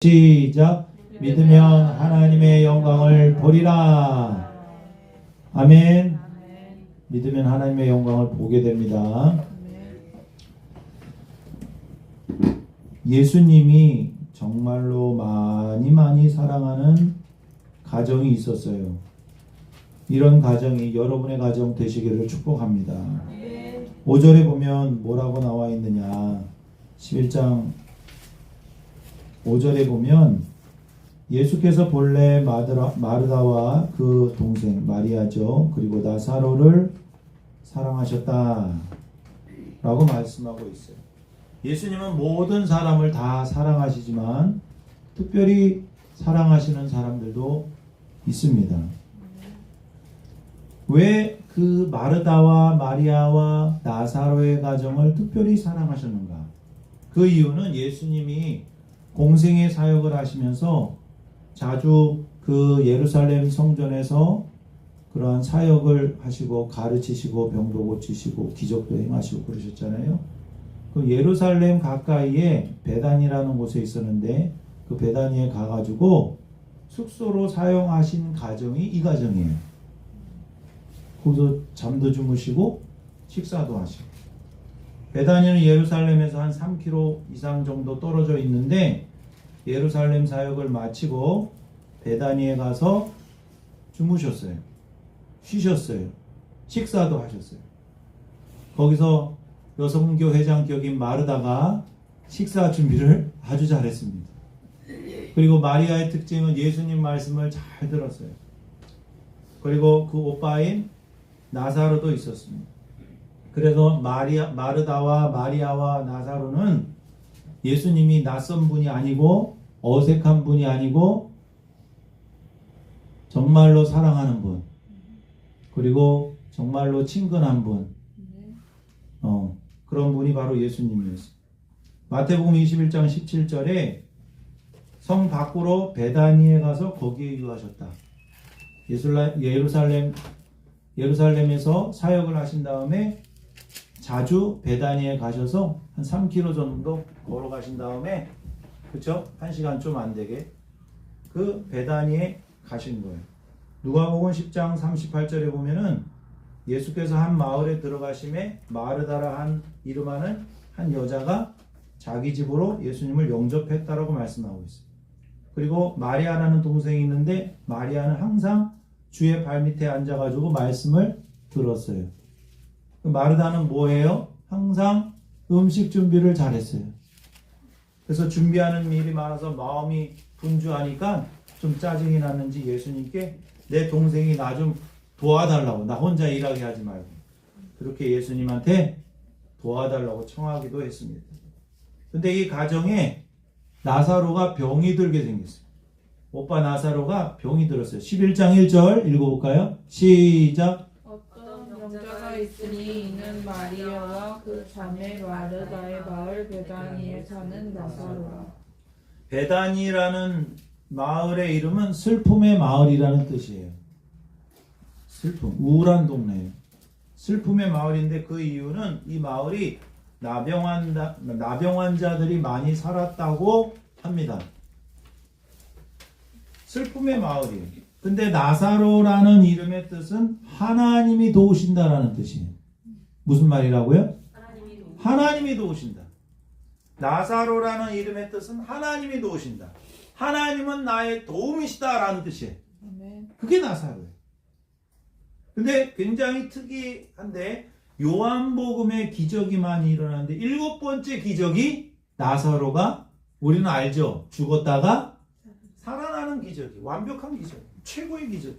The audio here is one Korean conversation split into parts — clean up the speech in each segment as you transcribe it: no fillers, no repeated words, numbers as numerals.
시작. 믿으면 하나님의 영광을 보리라. 아멘. 믿으면 하나님의 영광을 보게 됩니다. 예수님이 정말로 많이 사랑하는 가정이 있었어요. 이런 가정이 여러분의 가정 되시기를 축복합니다. 5절에 보면 뭐라고 나와 있느냐. 11장 5절에 보면 예수께서 본래 마르다와 그 동생 마리아죠. 그리고 나사로를 사랑하셨다 라고 말씀하고 있어요. 예수님은 모든 사람을 다 사랑하시지만 특별히 사랑하시는 사람들도 있습니다. 왜 그 마르다와 마리아와 나사로의 가정을 특별히 사랑하셨는가? 그 이유는 예수님이 공생의 사역을 하시면서 자주 그 예루살렘 성전에서 그러한 사역을 하시고 가르치시고 병도 고치시고 기적도 행하시고 그러셨잖아요. 그 예루살렘 가까이에 베단이라는 곳에 있었는데 그 베단이에 가가지고 숙소로 사용하신 가정이 이 가정이에요. 거기서 잠도 주무시고 식사도 하시고. 베다니는 예루살렘에서 한 3km 이상 정도 떨어져 있는데 예루살렘 사역을 마치고 베다니에 가서 주무셨어요. 쉬셨어요. 식사도 하셨어요. 거기서 여성교 회장격인 마르다가 식사 준비를 아주 잘했습니다. 그리고 마리아의 특징은 예수님 말씀을 잘 들었어요. 그리고 그 오빠인 나사로도 있었습니다. 그래서 마르다와 마리아와 나사로는 예수님이 낯선 분이 아니고 어색한 분이 아니고 정말로 사랑하는 분, 그리고 정말로 친근한 분, 그런 분이 바로 예수님이었어요. 마태복음 21장 17절에 성 밖으로 베다니에 가서 거기에 유하셨다. 예루살렘에서 사역을 하신 다음에 자주 베다니에 가셔서 한 3km 정도 걸어가신 다음에, 그쵸? 1시간 좀 안 되게 그 베다니에 가신 거예요. 누가복음 10장 38절에 보면은 예수께서 한 마을에 들어가심에 마르다라 한 이름하는 한 여자가 자기 집으로 예수님을 영접했다라고 말씀하고 있어요. 그리고 마리아라는 동생이 있는데 마리아는 항상 주의 발밑에 앉아가지고 말씀을 들었어요. 마르다는 뭐예요? 항상 음식 준비를 잘했어요. 그래서 준비하는 일이 많아서 마음이 분주하니까 좀 짜증이 났는지 예수님께 내 동생이 나 좀 도와달라고, 나 혼자 일하게 하지 말고 그렇게 예수님한테 도와달라고 청하기도 했습니다. 근데 이 가정에 나사로가 병이 들게 생겼어요. 오빠 나사로가 병이 들었어요. 11장 1절 읽어볼까요? 시작. 어떤 병자가 있으니 이는 마리아와 그 자매 마르다의 마을 베다니에 사는 나사로라. 베다니라는 마을의 이름은 슬픔의 마을이라는 뜻이에요. 슬픔, 우울한 동네예요. 슬픔의 마을인데 그 이유는 이 마을이 나병 환자들이 많이 살았다고 합니다. 슬픔의 마을이에요. 근데 나사로라는 이름의 뜻은 하나님이 도우신다라는 뜻이에요. 무슨 말이라고요? 하나님이 도우신다. 나사로라는 이름의 뜻은 하나님이 도우신다. 하나님은 나의 도움이시다라는 뜻이에요. 그게 나사로예요. 근데 굉장히 특이한데 요한복음의 기적이 많이 일어나는데 7번째 기적이 나사로가, 우리는 알죠? 죽었다가 살아나는 기적이, 완벽한 기적, 최고의 기적.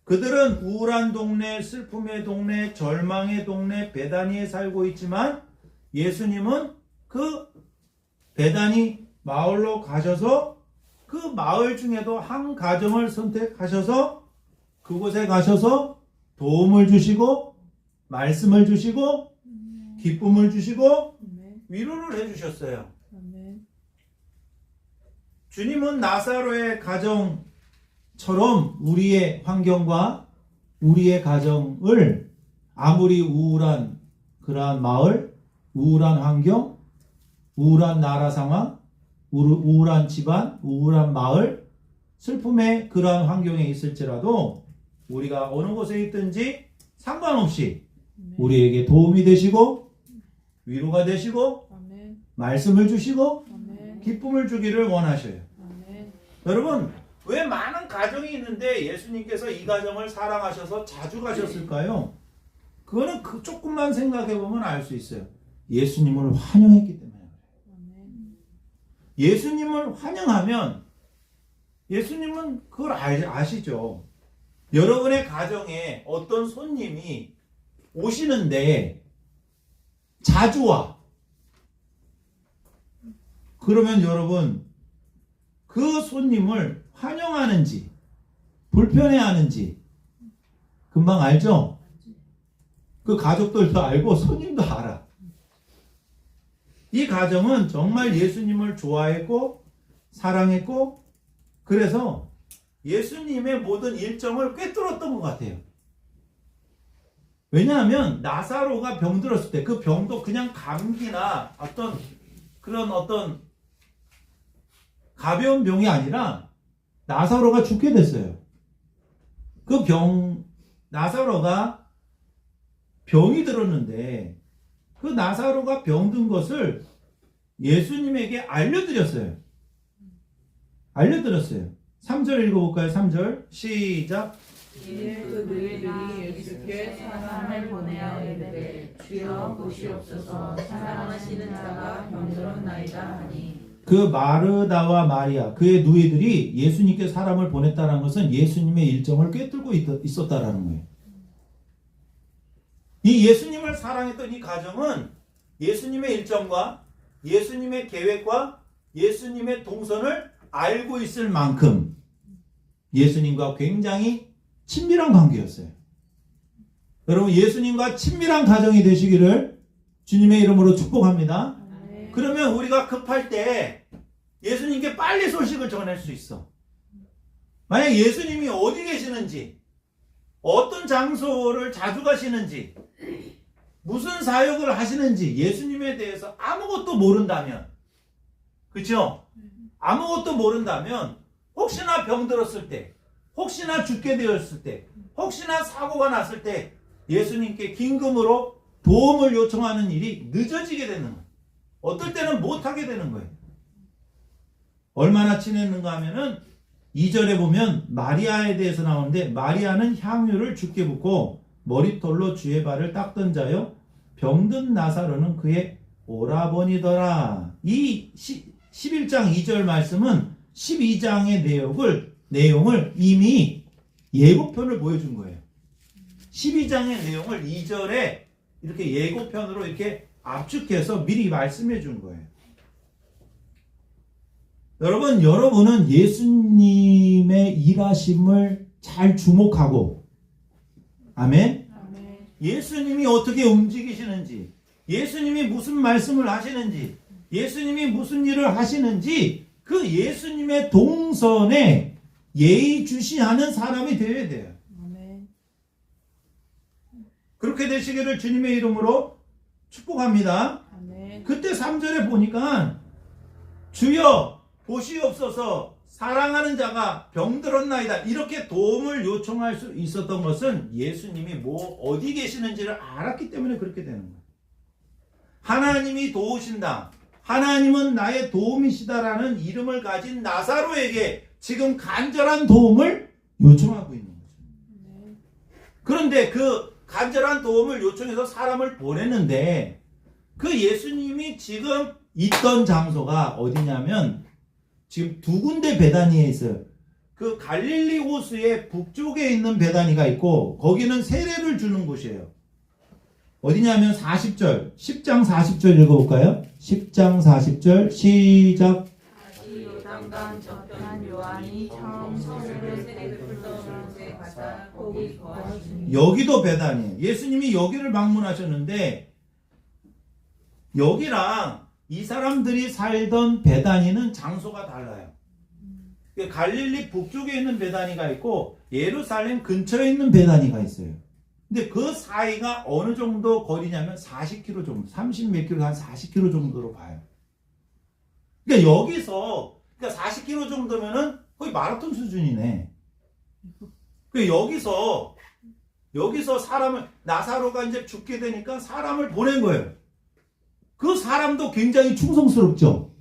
그들은 우울한 동네, 슬픔의 동네, 절망의 동네 베다니에 살고 있지만 예수님은 그 베다니 마을로 가셔서 그 마을 중에도 한 가정을 선택하셔서 그곳에 가셔서 도움을 주시고 말씀을 주시고 기쁨을 주시고 위로를 해주셨어요. 주님은 나사로의 가정처럼 우리의 환경과 우리의 가정을 아무리 우울한 그러한 마을, 우울한 환경, 우울한 나라 상황, 우울한 집안, 우울한 마을, 슬픔의 그러한 환경에 있을지라도 우리가 어느 곳에 있든지 상관없이 우리에게 도움이 되시고 위로가 되시고 아멘. 말씀을 주시고 아멘. 기쁨을 주기를 원하셔요. 아멘. 여러분, 왜 많은 가정이 있는데 예수님께서 이 가정을 사랑하셔서 자주 가셨을까요? 그거는 조금만 생각해 보면 알 수 있어요. 예수님을 환영했기 때문에 그래요. 아멘. 예수님을 환영하면 예수님은 그걸 아시죠. 여러분의 가정에 어떤 손님이 오시는데 자주 와. 그러면 여러분 그 손님을 환영하는지 불편해하는지 금방 알죠? 그 가족들도 알고 손님도 알아. 이 가정은 정말 예수님을 좋아했고 사랑했고 그래서 예수님의 모든 일정을 꿰뚫었던 것 같아요. 왜냐하면 나사로가 병들었을 때 그 병도 그냥 감기나 어떤 가벼운 병이 아니라 나사로가 죽게 됐어요. 나사로가 병이 들었는데 그 나사로가 병든 것을 예수님에게 알려드렸어요. 3절 읽어볼까요? 3절 시작. 이에 그 너희들이 예수께 사람을 보내어 이르되 주여 보시옵소서 사랑하시는 자가 병들었나이다 하니 그 마르다와 마리아 그의 누이들이 예수님께 사람을 보냈다는 것은 예수님의 일정을 꿰뚫고 있었다라는 거예요. 이 예수님을 사랑했던 이 가정은 예수님의 일정과 예수님의 계획과 예수님의 동선을 알고 있을 만큼 예수님과 굉장히 친밀한 관계였어요. 여러분 예수님과 친밀한 가정이 되시기를 주님의 이름으로 축복합니다. 아멘. 그러면 우리가 급할 때 예수님께 빨리 소식을 전할 수 있어. 만약 예수님이 어디 계시는지 어떤 장소를 자주 가시는지 무슨 사역을 하시는지 예수님에 대해서 아무것도 모른다면 그렇죠? 아무것도 모른다면 혹시나 병들었을 때 혹시나 죽게 되었을 때 혹시나 사고가 났을 때 예수님께 긴급으로 도움을 요청하는 일이 늦어지게 되는 거예요. 어떨 때는 못하게 되는 거예요. 얼마나 친했는가 하면은 2절에 보면 마리아에 대해서 나오는데 마리아는 향유를 주께 붓고 머리털로 주의 발을 닦던 자요 병든 나사로는 그의 오라버니더라. 이 11장 2절 말씀은 12장의 내용을 이미 예고편을 보여준 거예요. 12장의 내용을 2절에 이렇게 예고편으로 이렇게 압축해서 미리 말씀해 준 거예요. 여러분은 예수님의 일하심을 잘 주목하고 아멘? 아멘. 예수님이 어떻게 움직이시는지 예수님이 무슨 말씀을 하시는지 예수님이 무슨 일을 하시는지 그 예수님의 동선에 예의주시하는 사람이 되어야 돼요. 아멘. 그렇게 되시기를 주님의 이름으로 축복합니다. 아멘. 그때 3절에 보니까 주여 보시옵소서 사랑하는 자가 병들었나이다 이렇게 도움을 요청할 수 있었던 것은 예수님이 어디 계시는지를 알았기 때문에 그렇게 되는 거예요. 하나님이 도우신다. 하나님은 나의 도움이시다라는 이름을 가진 나사로에게 지금 간절한 도움을 요청하고 있는 거죠. 그런데 그 간절한 도움을 요청해서 사람을 보냈는데 그 예수님이 지금 있던 장소가 어디냐면 지금 두 군데 베다니에 있어요. 그 갈릴리 호수의 북쪽에 있는 베다니가 있고 거기는 세례를 주는 곳이에요. 어디냐면 40절 10장 40절 읽어볼까요? 10장 40절 시작. 다시 요단강 저편 요한이 처음 세례를 베풀던 곳에 가자 거기 거하시니 여기도 베다니에요. 예수님이 여기를 방문하셨는데 여기랑 이 사람들이 살던 베다니는 장소가 달라요. 갈릴리 북쪽에 있는 베다니가 있고 예루살렘 근처에 있는 베다니가 있어요. 근데 그 사이가 어느 정도 거리냐면 40km 정도, 30몇 킬로, 한 40km 정도로 봐요. 그러니까 여기서 그러니까 40km 정도면은 거의 마라톤 수준이네. 그러니까 여기서 사람을 나사로가 이제 죽게 되니까 사람을 보낸 거예요. 그 사람도 굉장히 충성스럽죠.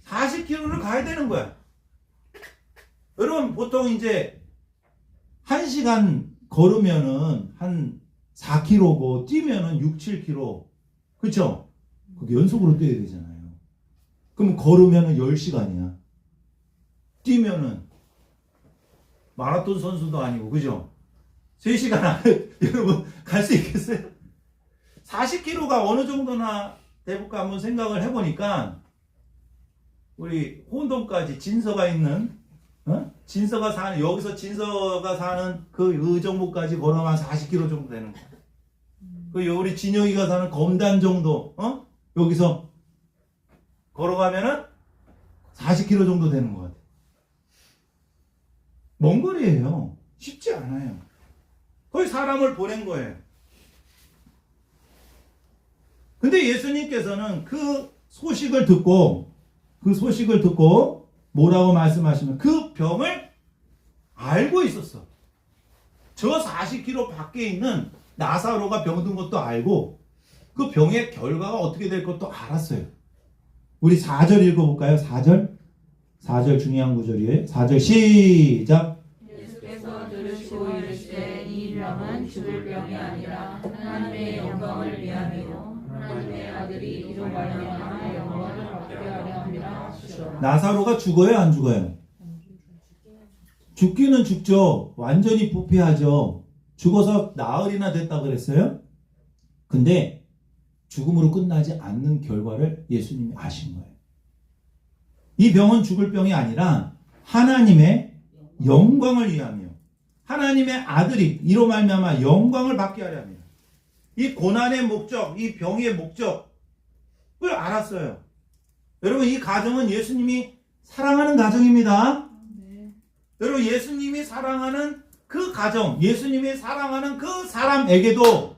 40km를 가야 되는 거야. 여러분 보통 이제 1시간 걸으면은 한 4km고 뛰면은 6, 7km. 그쵸? 그게 연속으로 뛰어야 되잖아요. 그럼 걸으면은 10시간이야. 뛰면은 마라톤 선수도 아니고, 그죠? 3시간 안에 여러분 갈 수 있겠어요? 40km가 어느 정도나 돼볼까 한번 생각을 해보니까 우리 혼동까지 진서가 있는 진서가 사는 여기서 진서가 사는 그 의정부까지 걸어가면 40km 정도 되는 거야. 그 우리 진영이가 사는 검단 정도 여기서 걸어가면은 40km 정도 되는 것 같아. 먼 거리예요. 쉽지 않아요. 거의 사람을 보낸 거예요. 근데 예수님께서는 그 소식을 듣고 뭐라고 말씀하시면 그 병을 알고 있었어. 저 40km 밖에 있는 나사로가 병든 것도 알고 그 병의 결과가 어떻게 될 것도 알았어요. 우리 4절 읽어볼까요? 4절 중요한 구절이에요. 4절 시작. 예수께서 들으시고 이르시되 이 병은 죽을 병이 아니라 하나님의 영광을 위함이요 하나님의 아들이 이로 말미암아 영광을 받게 하려 함이라 하시더라. 나사로가 죽어요, 안 죽어요? 죽기는 죽죠. 완전히 부패하죠. 죽어서 나흘이나 됐다 그랬어요. 근데 죽음으로 끝나지 않는 결과를 예수님이 아신 거예요. 이 병은 죽을 병이 아니라 하나님의 영광을 위함이요. 하나님의 아들이 이로 말미암아 영광을 받게 하려 합니다. 이 고난의 목적, 이 병의 목적을 알았어요. 여러분 이 가정은 예수님이 사랑하는 가정입니다. 네. 여러분 예수님이 사랑하는 그 가정, 예수님이 사랑하는 그 사람에게도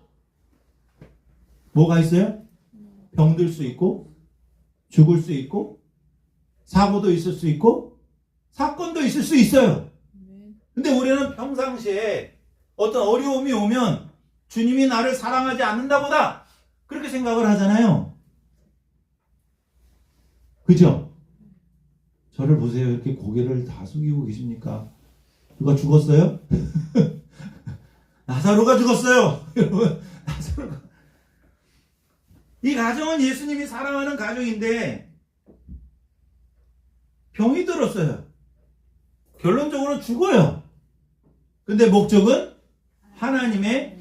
뭐가 있어요? 병들 수 있고 죽을 수 있고 사고도 있을 수 있고 사건도 있을 수 있어요. 근데 우리는 평상시에 어떤 어려움이 오면 주님이 나를 사랑하지 않는다 보다 그렇게 생각을 하잖아요. 그죠? 저를 보세요. 이렇게 고개를 다 숙이고 계십니까? 누가 죽었어요? 나사로가 죽었어요. 여러분, 나사로가. 이 가정은 예수님이 사랑하는 가정인데 병이 들었어요. 결론적으로 죽어요. 근데 목적은 하나님의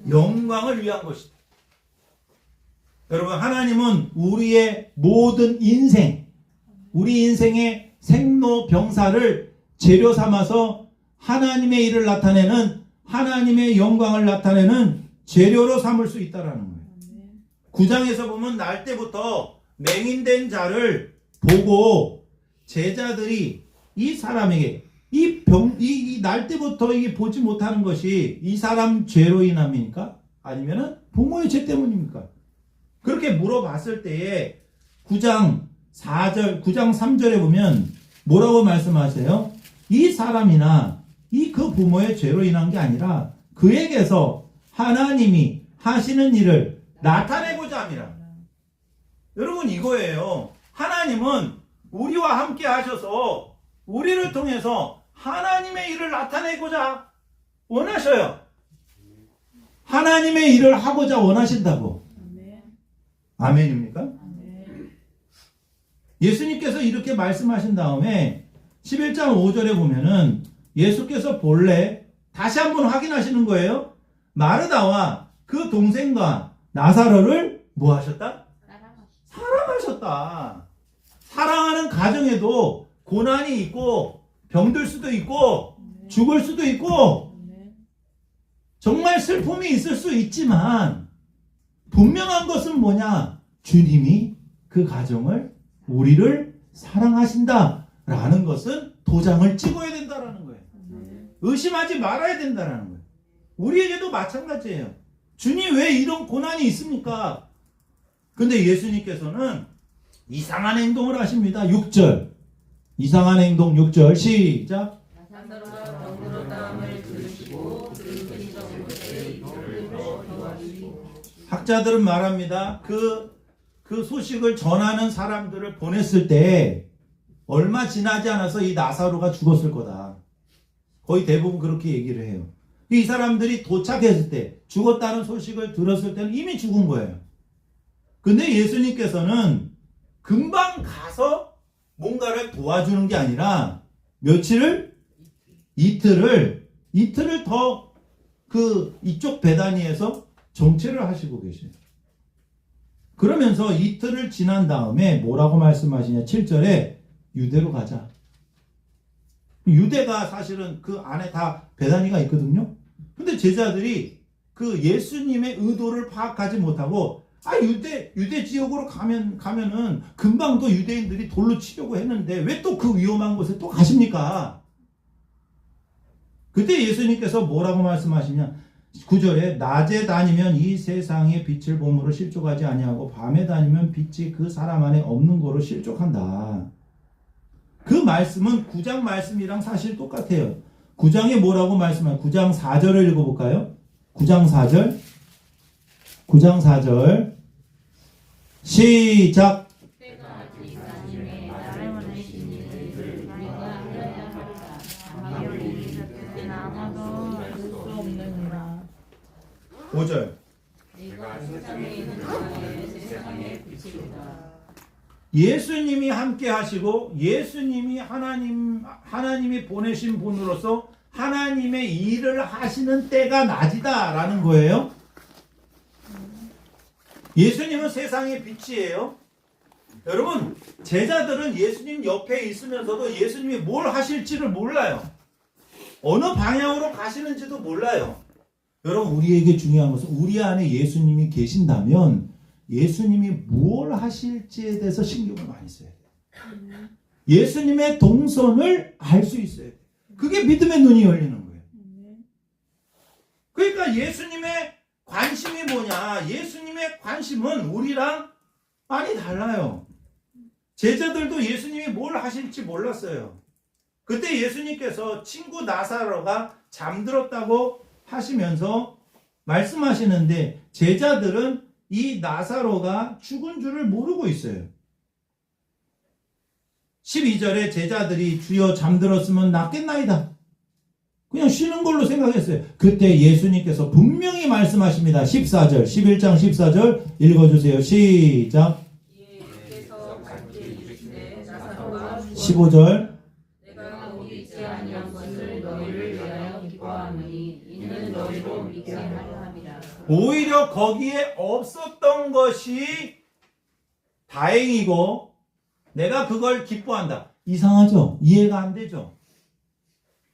영광을 위한 것이다. 여러분 하나님은 우리의 모든 인생, 우리 인생의 생로병사를 재료 삼아서 하나님의 일을 나타내는 하나님의 영광을 나타내는 재료로 삼을 수 있다라는 거예요. 9장에서 보면 날 때부터 맹인된 자를 보고 제자들이 이 사람에게 이 날 때부터 이게 보지 못하는 것이 이 사람 죄로 인함입니까? 아니면은 부모의 죄 때문입니까? 그렇게 물어봤을 때에 9장 3절에 보면 뭐라고 말씀하세요? 이 사람이나 그 부모의 죄로 인한 게 아니라 그에게서 하나님이 하시는 일을 나타내고자 함이라. 여러분 이거예요. 하나님은 우리와 함께 하셔서 우리를 통해서 하나님의 일을 나타내고자 원하셔요. 하나님의 일을 하고자 원하신다고. 아멘입니까? 예수님께서 이렇게 말씀하신 다음에 11장 5절에 보면은 예수께서 본래 다시 한번 확인하시는 거예요. 마르다와 그 동생과 나사로를 뭐 하셨다? 사랑하셨다. 사랑하는 가정에도 고난이 있고 병들 수도 있고 죽을 수도 있고 정말 슬픔이 있을 수 있지만 분명한 것은 뭐냐? 주님이 그 가정을 우리를 사랑하신다라는 것은 도장을 찍어야 된다라는 거예요. 의심하지 말아야 된다라는 거예요. 우리에게도 마찬가지예요. 주님 왜 이런 고난이 있습니까? 근데 예수님께서는 이상한 행동을 하십니다. 6절. 이상한 행동 6절. 시작. 나사로가 병으로 땅을 들으시고 그 근성 곳에 이들을 도와주시고. 학자들은 말합니다. 그 소식을 전하는 사람들을 보냈을 때 얼마 지나지 않아서 이 나사로가 죽었을 거다. 거의 대부분 그렇게 얘기를 해요. 이 사람들이 도착했을 때, 죽었다는 소식을 들었을 때는 이미 죽은 거예요. 근데 예수님께서는 금방 가서 뭔가를 도와주는 게 아니라 이틀을 더 이쪽 베다니에서 정체를 하시고 계세요. 그러면서 이틀을 지난 다음에 뭐라고 말씀하시냐? 7절에 유대로 가자. 유대가 사실은 그 안에 다 베다니가 있거든요. 근데 제자들이 그 예수님의 의도를 파악하지 못하고 유대 지역으로 가면은 금방 또 유대인들이 돌로 치려고 했는데 왜 또 그 위험한 곳에 또 가십니까? 그때 예수님께서 뭐라고 말씀하시냐? 9절에 낮에 다니면 이 세상의 빛을 봄으로 실족하지 아니하고 밤에 다니면 빛이 그 사람 안에 없는 거로 실족한다. 그 말씀은 9장 말씀이랑 사실 똑같아요. 9장에 뭐라고 말씀하요? 9장 4절을 읽어볼까요? 9장 4절. 9장 4절. 시작. 때가 아직 아니매 나를 보내신 이를 우리가 알아야 하리라. 아마도 이르셨을 아마도 알 수 없느니라. 5절. 네가 세상에 있는 동안에 세상의 빛이다. 예수님이 함께 하시고 예수님이 하나님이 보내신 분으로서 하나님의 일을 하시는 때가 낮이다라는 거예요. 예수님은 세상의 빛이에요. 여러분, 제자들은 예수님 옆에 있으면서도 예수님이 뭘 하실지를 몰라요. 어느 방향으로 가시는지도 몰라요. 여러분, 우리에게 중요한 것은 우리 안에 예수님이 계신다면 예수님이 뭘 하실지에 대해서 신경을 많이 써야 돼요. 예수님의 동선을 알 수 있어야 돼요. 그게 믿음의 눈이 열리는 거예요. 그러니까 예수님의 관심이 뭐냐? 예수님의 관심은 우리랑 많이 달라요. 제자들도 예수님이 뭘 하실지 몰랐어요. 그때 예수님께서 친구 나사로가 잠들었다고 하시면서 말씀하시는데 제자들은 이 나사로가 죽은 줄을 모르고 있어요. 12절에 제자들이 주여 잠들었으면 낫겠나이다. 그냥 쉬는 걸로 생각했어요. 그때 예수님께서 분명히 말씀하십니다. 14절, 11장 14절 읽어주세요. 시작. 15절. 내가 거기 있지 아니한 것을 너희를 위하여 기뻐하노니 이는 너희로 믿게 하려 함이라. 오히려 거기에 없었던 것이 다행이고 내가 그걸 기뻐한다. 이상하죠? 이해가 안 되죠?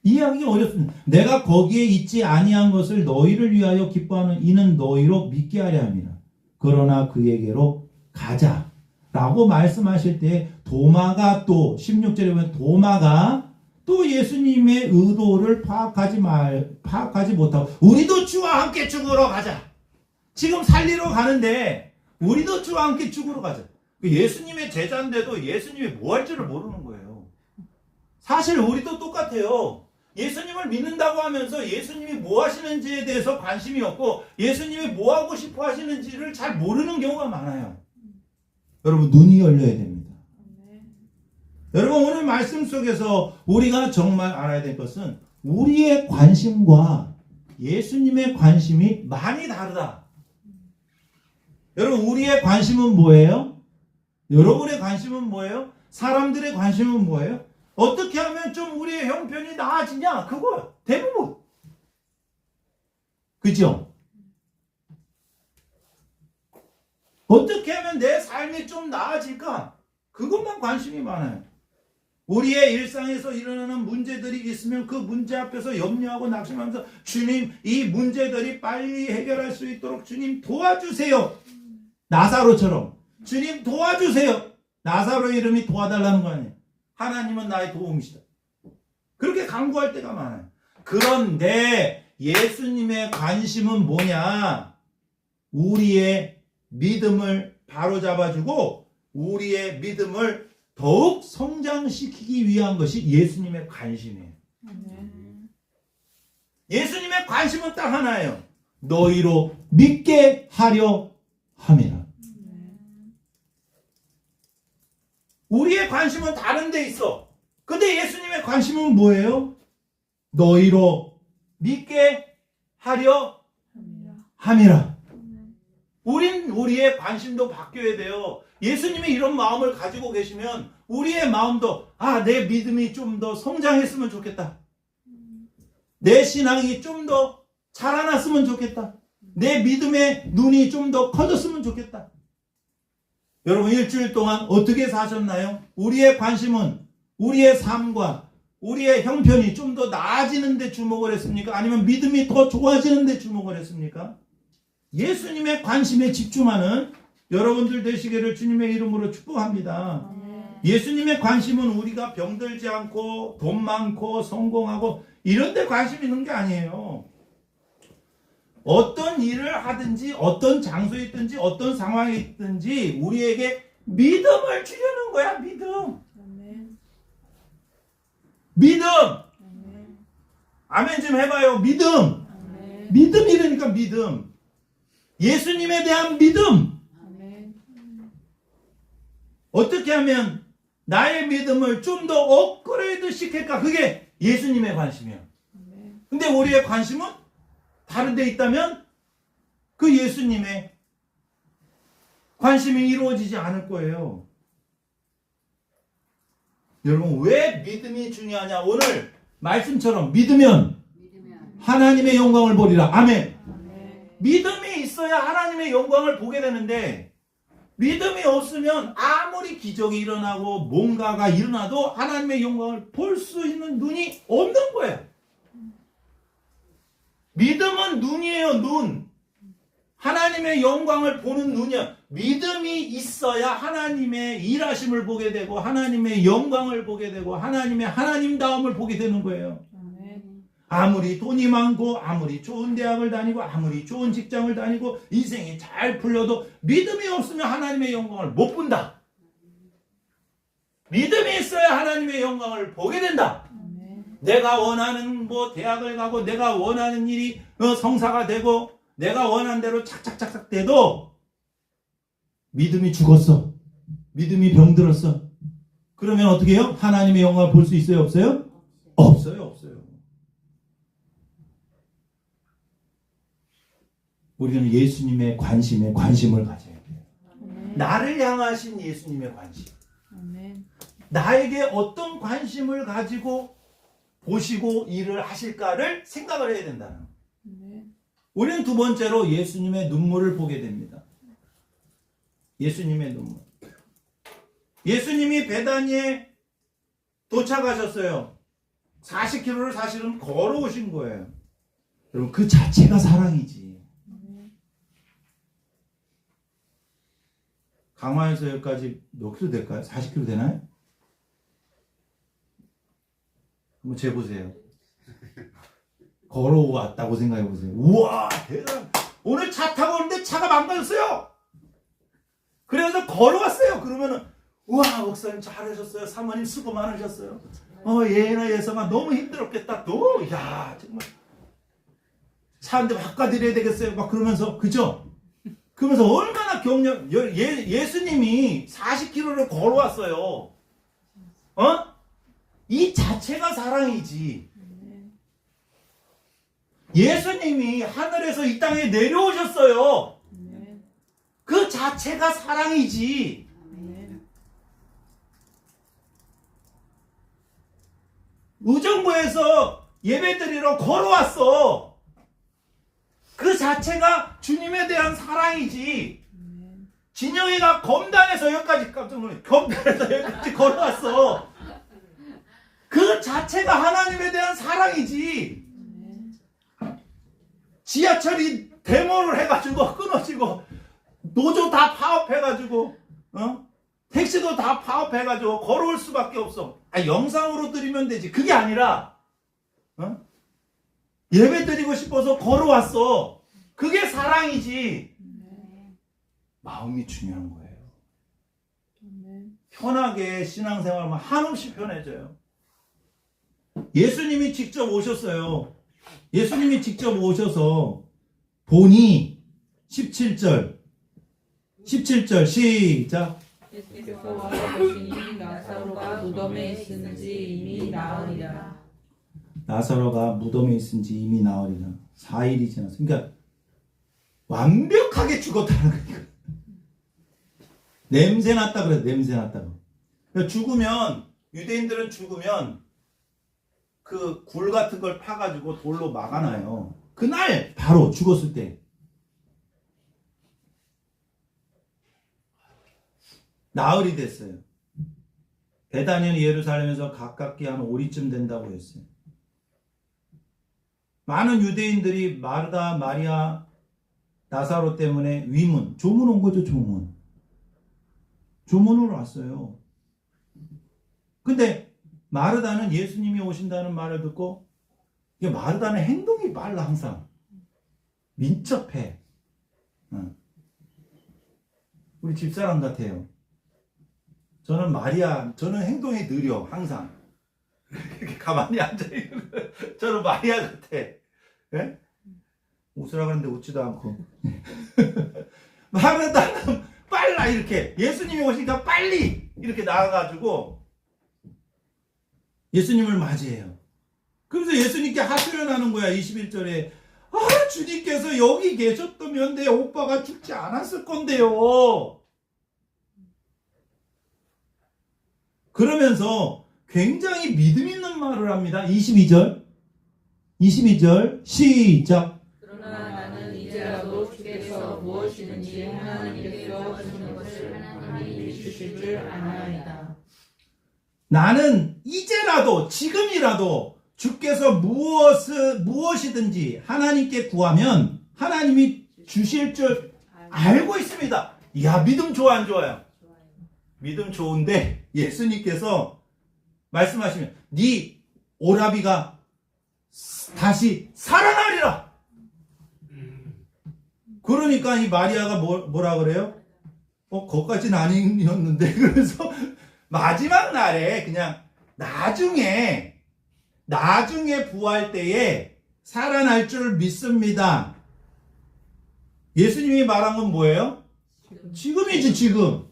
이해하기 어렵습니다. 내가 거기에 있지 아니한 것을 너희를 위하여 기뻐하는 이는 너희로 믿게 하려 함이라. 그러나 그에게로 가자 라고 말씀하실 때 도마가 또 16절에 보면 도마가 또 예수님의 의도를 파악하지 못하고 우리도 주와 함께 죽으러 가자. 지금 살리러 가는데 우리도 주와 함께 죽으러 가자. 예수님의 제자인데도 예수님이 뭐 할 줄을 모르는 거예요. 사실 우리도 똑같아요. 예수님을 믿는다고 하면서 예수님이 뭐 하시는지에 대해서 관심이 없고 예수님이 뭐 하고 싶어 하시는지를 잘 모르는 경우가 많아요. 여러분 눈이 열려야 됩니다. 여러분 오늘 말씀 속에서 우리가 정말 알아야 될 것은 우리의 관심과 예수님의 관심이 많이 다르다. 여러분 우리의 관심은 뭐예요? 여러분의 관심은 뭐예요? 사람들의 관심은 뭐예요? 어떻게 하면 좀 우리의 형편이 나아지냐? 그거예요. 대부분. 그죠? 어떻게 하면 내 삶이 좀 나아질까? 그것만 관심이 많아요. 우리의 일상에서 일어나는 문제들이 있으면 그 문제 앞에서 염려하고 낙심하면서 주님 이 문제들이 빨리 해결할 수 있도록 주님 도와주세요. 나사로처럼 주님 도와주세요. 나사로 이름이 도와달라는 거 아니에요. 하나님은 나의 도움이시다. 그렇게 간구할 때가 많아요. 그런데 예수님의 관심은 뭐냐? 우리의 믿음을 바로잡아주고 우리의 믿음을 더욱 성장시키기 위한 것이 예수님의 관심이에요. 예수님의 관심은 딱 하나예요. 너희로 믿게 하려 함이라. 우리의 관심은 다른 데 있어. 근데 예수님의 관심은 뭐예요? 너희로 믿게 하려 함이라. 우린 우리의 관심도 바뀌어야 돼요. 예수님이 이런 마음을 가지고 계시면 우리의 마음도 내 믿음이 좀 더 성장했으면 좋겠다. 내 신앙이 좀 더 자라났으면 좋겠다. 내 믿음의 눈이 좀 더 커졌으면 좋겠다. 여러분 일주일 동안 어떻게 사셨나요? 우리의 관심은 우리의 삶과 우리의 형편이 좀 더 나아지는 데 주목을 했습니까? 아니면 믿음이 더 좋아지는 데 주목을 했습니까? 예수님의 관심에 집중하는 여러분들 되시기를 주님의 이름으로 축복합니다. 예수님의 관심은 우리가 병들지 않고 돈 많고 성공하고 이런 데 관심 있는 게 아니에요. 어떤 일을 하든지 어떤 장소에 있든지 어떤 상황에 있든지 우리에게 믿음을 주려는 거야. 믿음. 아멘 좀 해봐요. 믿음. 믿음이라니까 믿음. 예수님에 대한 믿음. 어떻게 하면 나의 믿음을 좀 더 업그레이드 시킬까? 그게 예수님의 관심이야. 근데 우리의 관심은 다른 데 있다면 그 예수님의 관심이 이루어지지 않을 거예요. 여러분 왜 믿음이 중요하냐? 오늘 말씀처럼 믿으면 하나님의 영광을 보리라. 아멘. 믿음이 있어야 하나님의 영광을 보게 되는데 믿음이 없으면 아무리 기적이 일어나고 뭔가가 일어나도 하나님의 영광을 볼 수 있는 눈이 없는 거예요. 믿음은 눈이에요. 눈. 하나님의 영광을 보는 눈이야. 믿음이 있어야 하나님의 일하심을 보게 되고 하나님의 영광을 보게 되고 하나님의 하나님다움을 보게 되는 거예요. 아무리 돈이 많고 아무리 좋은 대학을 다니고 아무리 좋은 직장을 다니고 인생이 잘 풀려도 믿음이 없으면 하나님의 영광을 못 본다. 믿음이 있어야 하나님의 영광을 보게 된다. 내가 원하는 대학을 가고 내가 원하는 일이 성사가 되고 내가 원하는 대로 착착착착 돼도 믿음이 죽었어. 믿음이 병들었어. 그러면 어떻게 해요? 하나님의 영광을 볼 수 있어요? 없어요? 없어요. 우리는 예수님의 관심에 관심을 가져야 돼요. 나를 향하신 예수님의 관심. 나에게 어떤 관심을 가지고 보시고 일을 하실까를 생각을 해야 된다는 거예요. 우리는 두 번째로 예수님의 눈물을 보게 됩니다. 예수님의 눈물. 예수님이 베다니에 도착하셨어요. 40km를 사실은 걸어오신 거예요. 여러분 그 자체가 사랑이지. 강화에서 여기까지 몇 킬로 될까요? 40킬로 되나요? 한번 재보세요. 걸어왔다고 생각해보세요. 우와 대단. 오늘 차 타고 오는데 차가 망가졌어요. 그래서 걸어왔어요. 그러면은 우와 목사님 잘하셨어요. 사모님 수고 많으셨어요. 예나 예성아 너무 힘들었겠다. 또 야 정말 차 한 대 바꿔드려야 되겠어요. 막 그러면서 그죠? 그러면서 얼마나 예수님이 40km를 걸어왔어요. 이 자체가 사랑이지. 예수님이 하늘에서 이 땅에 내려오셨어요. 그 자체가 사랑이지. 의정부에서 예배드리러 걸어왔어. 그 자체가 주님에 대한 사랑이지. 진영이가 검단에서 여기까지 깜짝 놀랐어. 검단에서 여기까지 걸어왔어. 그 자체가 하나님에 대한 사랑이지. 지하철이 데모를 해가지고 끊어지고 노조 다 파업해가지고 택시도 다 파업해가지고 걸어올 수밖에 없어. 영상으로 드리면 되지. 그게 아니라 예배 드리고 싶어서 걸어왔어. 그게 사랑이지. 마음이 중요한 거예요. 편하게 신앙생활하면 한없이 편해져요. 예수님이 직접 오셨어요. 예수님이 직접 오셔서 보니 17절 시작. 예수께서 와서 보시니 나사로가 무덤에 있은지 이미 나으리라. 나사로가 무덤에 있은지 이미 나으리라. 4일이 지났어. 그러니까 완벽하게 죽었다는 거니까. 냄새 났다 그래. 냄새 났다고. 그러니까 죽으면, 유대인들은 죽으면 그 굴 같은 걸 파가지고 돌로 막아놔요. 그날 바로 죽었을 때 나흘이 됐어요. 베다니는 예루살렘에서 가깝게 한 5리쯤 된다고 했어요. 많은 유대인들이 마르다, 마리아, 나사로 때문에 위문, 조문 온 거죠. 조문으로 왔어요. 근데 마르다는 예수님이 오신다는 말을 듣고, 이게 마르다는 행동이 빨라. 항상 민첩해. 우리 집사람 같아요. 저는 행동이 느려. 항상 이렇게 가만히 앉아있는 거예요. 저는 마리아 같아. 예? 웃으라 그러는데 웃지도 않고. 마르다는 빨라. 이렇게 예수님이 오시니까 빨리 이렇게 나가가지고 예수님을 맞이해요. 그래서 예수님께 하소연하는 거야. 21절에 주님께서 여기 계셨다면 내 오빠가 죽지 않았을 건데요. 그러면서 굉장히 믿음 있는 말을 합니다. 22절 시작. 그러나 나는 이제라도 주께서 무엇이든지 하나님께서 주시는 것을 하나님이 주실 줄 아나이다. 나는 이제라도, 지금이라도 주께서 무엇이든지 하나님께 구하면 하나님이 주실 줄 알고 있습니다. 이야, 믿음 좋아 안 좋아요? 믿음 좋은데 예수님께서 말씀하시면 네 오라비가 다시 살아나리라. 그러니까 이 마리아가 뭐라 그래요? 거기까지는 아니었는데. 그래서 마지막 날에 그냥 나중에 부활 때에 살아날 줄 믿습니다. 예수님이 말한 건 뭐예요? 지금이지, 지금.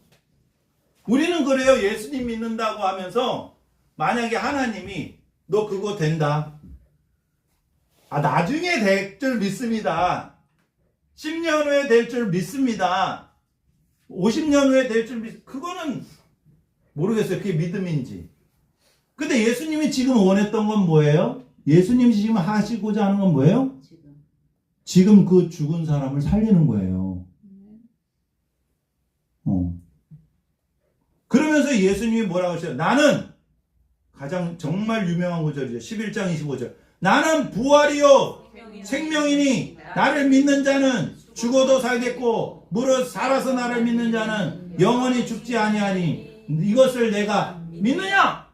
우리는 그래요. 예수님 믿는다고 하면서 만약에 하나님이 너 그거 된다. 나중에 될 줄 믿습니다. 10년 후에 될 줄 믿습니다. 50년 후에 될 줄 믿습니다. 그거는 모르겠어요. 그게 믿음인지. 근데 예수님이 지금 원했던 건 뭐예요? 예수님이 지금 하시고자 하는 건 뭐예요? 지금 그 죽은 사람을 살리는 거예요. 그러면서 예수님이 뭐라고 하셔요? 나는, 가장 정말 유명한 구절이죠. 11장 25절. 나는 부활이요 생명이니 나를 믿는 자는 죽어도 살겠고 무릇 살아서 나를 믿는 자는 영원히 죽지 아니하니 이것을 내가 믿느냐?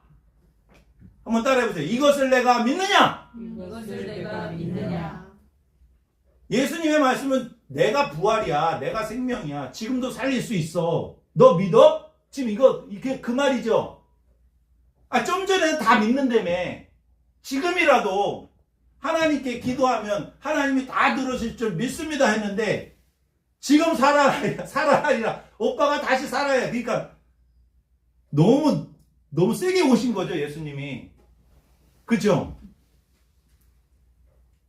한번 따라해보세요. 이것을 내가 믿느냐? 이것을 내가 믿느냐? 예수님의 말씀은 내가 부활이야. 내가 생명이야. 지금도 살릴 수 있어. 너 믿어? 지금 이게 그 말이죠. 좀 전에는 다 믿는다며. 지금이라도 하나님께 기도하면 하나님이 다 들으실 줄 믿습니다 했는데 지금 살아나리라. 오빠가 다시 살아야. 그러니까 너무 세게 오신 거죠, 예수님이. 그죠?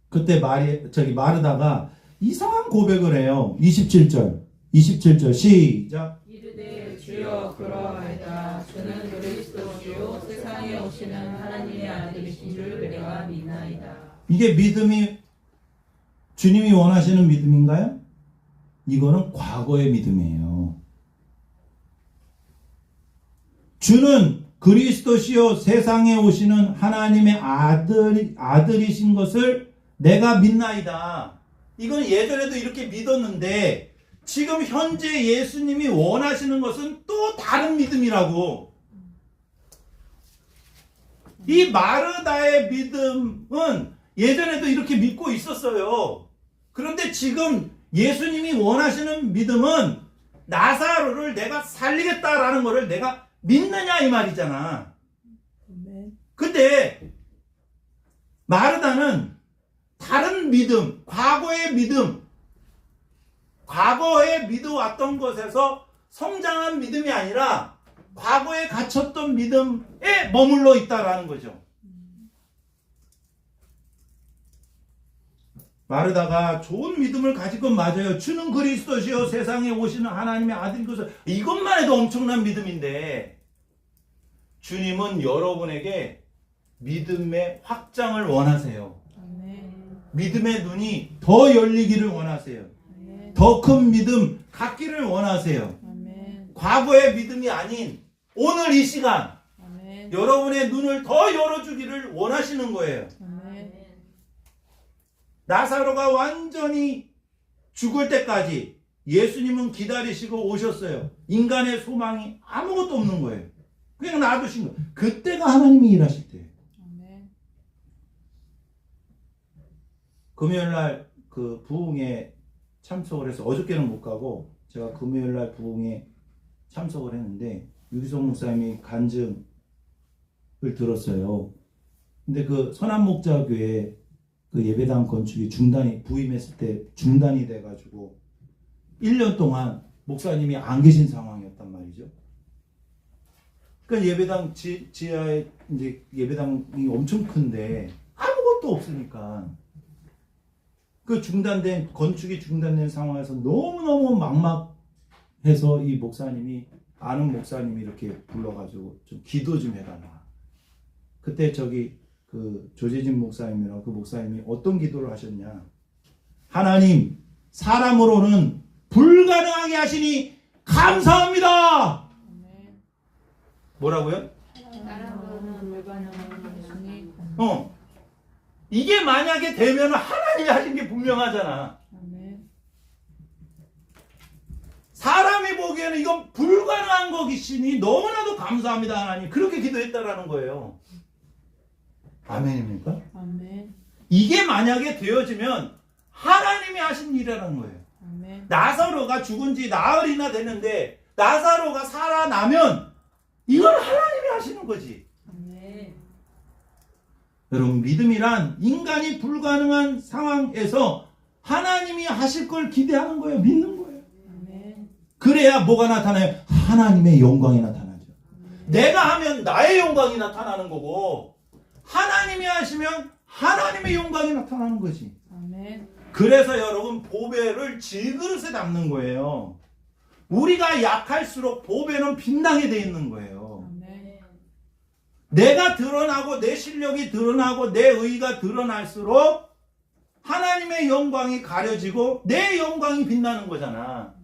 그때 마르다가 이상한 고백을 해요. 27절 시작. 이르되 주여 그러하이다. 주는 그리스도시요 세상에 오시는 하나님의 아들이신 줄 내가 믿나이다. 이게 믿음이 주님이 원하시는 믿음인가요? 이거는 과거의 믿음이에요. 주는 그리스도시요 세상에 오시는 하나님의 아들이신 것을 내가 믿나이다. 이건 예전에도 이렇게 믿었는데 지금 현재 예수님이 원하시는 것은 또 다른 믿음이라고. 이 마르다의 믿음은 예전에도 이렇게 믿고 있었어요. 그런데 지금 예수님이 원하시는 믿음은 나사로를 내가 살리겠다라는 것을 내가 믿느냐 이 말이잖아. 아멘. 근데 마르다는 다른 믿음, 과거에 믿어왔던 것에서 성장한 믿음이 아니라 과거에 갇혔던 믿음에 머물러 있다라는 거죠. 마르다가 좋은 믿음을 가질 건 맞아요. 주는 그리스도시요 세상에 오시는 하나님의 아들이고서 이것만 해도 엄청난 믿음인데 주님은 여러분에게 믿음의 확장을 원하세요. 아멘. 믿음의 눈이 더 열리기를 원하세요. 아멘. 더 큰 믿음 갖기를 원하세요. 아멘. 과거의 믿음이 아닌 오늘 이 시간 아멘. 여러분의 눈을 더 열어주기를 원하시는 거예요. 아멘. 나사로가 완전히 죽을 때까지 예수님은 기다리시고 오셨어요. 인간의 소망이 아무것도 없는 거예요. 그냥 놔두신 거예요. 그때가 하나님이 일하실 때예요. 아멘. 금요일날 그 부흥에 참석을 해서 어저께는 못 가고 제가 금요일날 부흥에 참석을 했는데 유기성 목사님이 간증을 들었어요. 근데 그 선한목자교회 그 예배당 건축이 부임했을 때 중단이 돼가지고 1년 동안 목사님이 안 계신 상황이었단 말이죠. 그러니까 예배당 지하에 이제 예배당이 엄청 큰데 아무것도 없으니까 그 건축이 중단된 상황에서 너무너무 막막해서 이 목사님이 아는 목사님이 이렇게 불러가지고 좀 기도 좀 해달라. 그때 그 조재진 목사님이라고 그 목사님이 어떤 기도를 하셨냐. 하나님, 사람으로는 불가능하게 하시니 감사합니다. 아멘. 뭐라고요? 사람으로는 불가능한 것이니 이게 만약에 되면 하나님이 하신 게 분명하잖아. 아멘. 사람이 보기에는 이건 불가능한 것이니 너무나도 감사합니다 하나님. 그렇게 기도했다라는 거예요. 아멘입니까? 아멘. 이게 만약에 되어지면 하나님이 하신 일이라는 거예요. 아멘. 나사로가 죽은 지 나흘이나 됐는데 나사로가 살아나면 이건 하나님이 하시는 거지. 아멘. 여러분, 믿음이란 인간이 불가능한 상황에서 하나님이 하실 걸 기대하는 거예요. 믿는 거예요. 아멘. 그래야 뭐가 나타나요? 하나님의 영광이 나타나죠. 내가 하면 나의 영광이 나타나는 거고 하나님이 하시면 하나님의 영광이 나타나는 거지. 아멘. 그래서 여러분, 보배를 질그릇에 담는 거예요. 우리가 약할수록 보배는 빛나게 돼 있는 거예요. 아멘. 내가 드러나고 내 실력이 드러나고 내 의의가 드러날수록 하나님의 영광이 가려지고 내 영광이 빛나는 거잖아.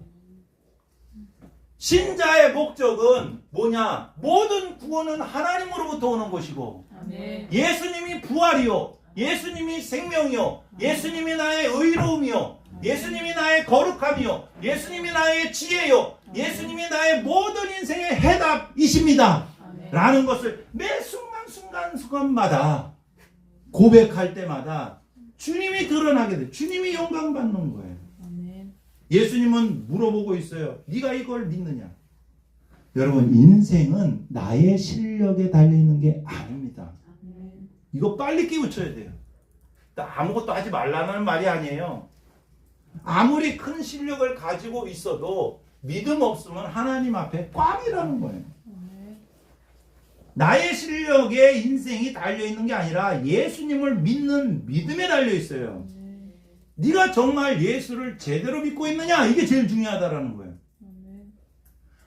신자의 목적은 뭐냐? 모든 구원은 하나님으로부터 오는 것이고 아멘. 예수님이 부활이요, 예수님이 생명이요, 예수님이 나의 의로움이요, 예수님이 나의 거룩함이요, 예수님이 나의 지혜요, 예수님이 나의 모든 인생의 해답이십니다 라는 것을 매 순간마다 고백할 때마다 주님이 드러나게 돼. 주님이 영광 받는 거예요. 아멘. 예수님은 물어보고 있어요. 네가 이걸 믿느냐? 여러분, 인생은 나의 실력에 달려있는 게 아닙니다. 아멘. 이거 빨리 깨우쳐야 돼요. 아무것도 하지 말라는 말이 아니에요. 아무리 큰 실력을 가지고 있어도 믿음 없으면 하나님 앞에 꽝이라는 거예요. 아멘. 나의 실력에 인생이 달려있는 게 아니라 예수님을 믿는 믿음에 달려있어요. 아멘. 네가 정말 예수를 제대로 믿고 있느냐? 이게 제일 중요하다라는 거예요. 아멘.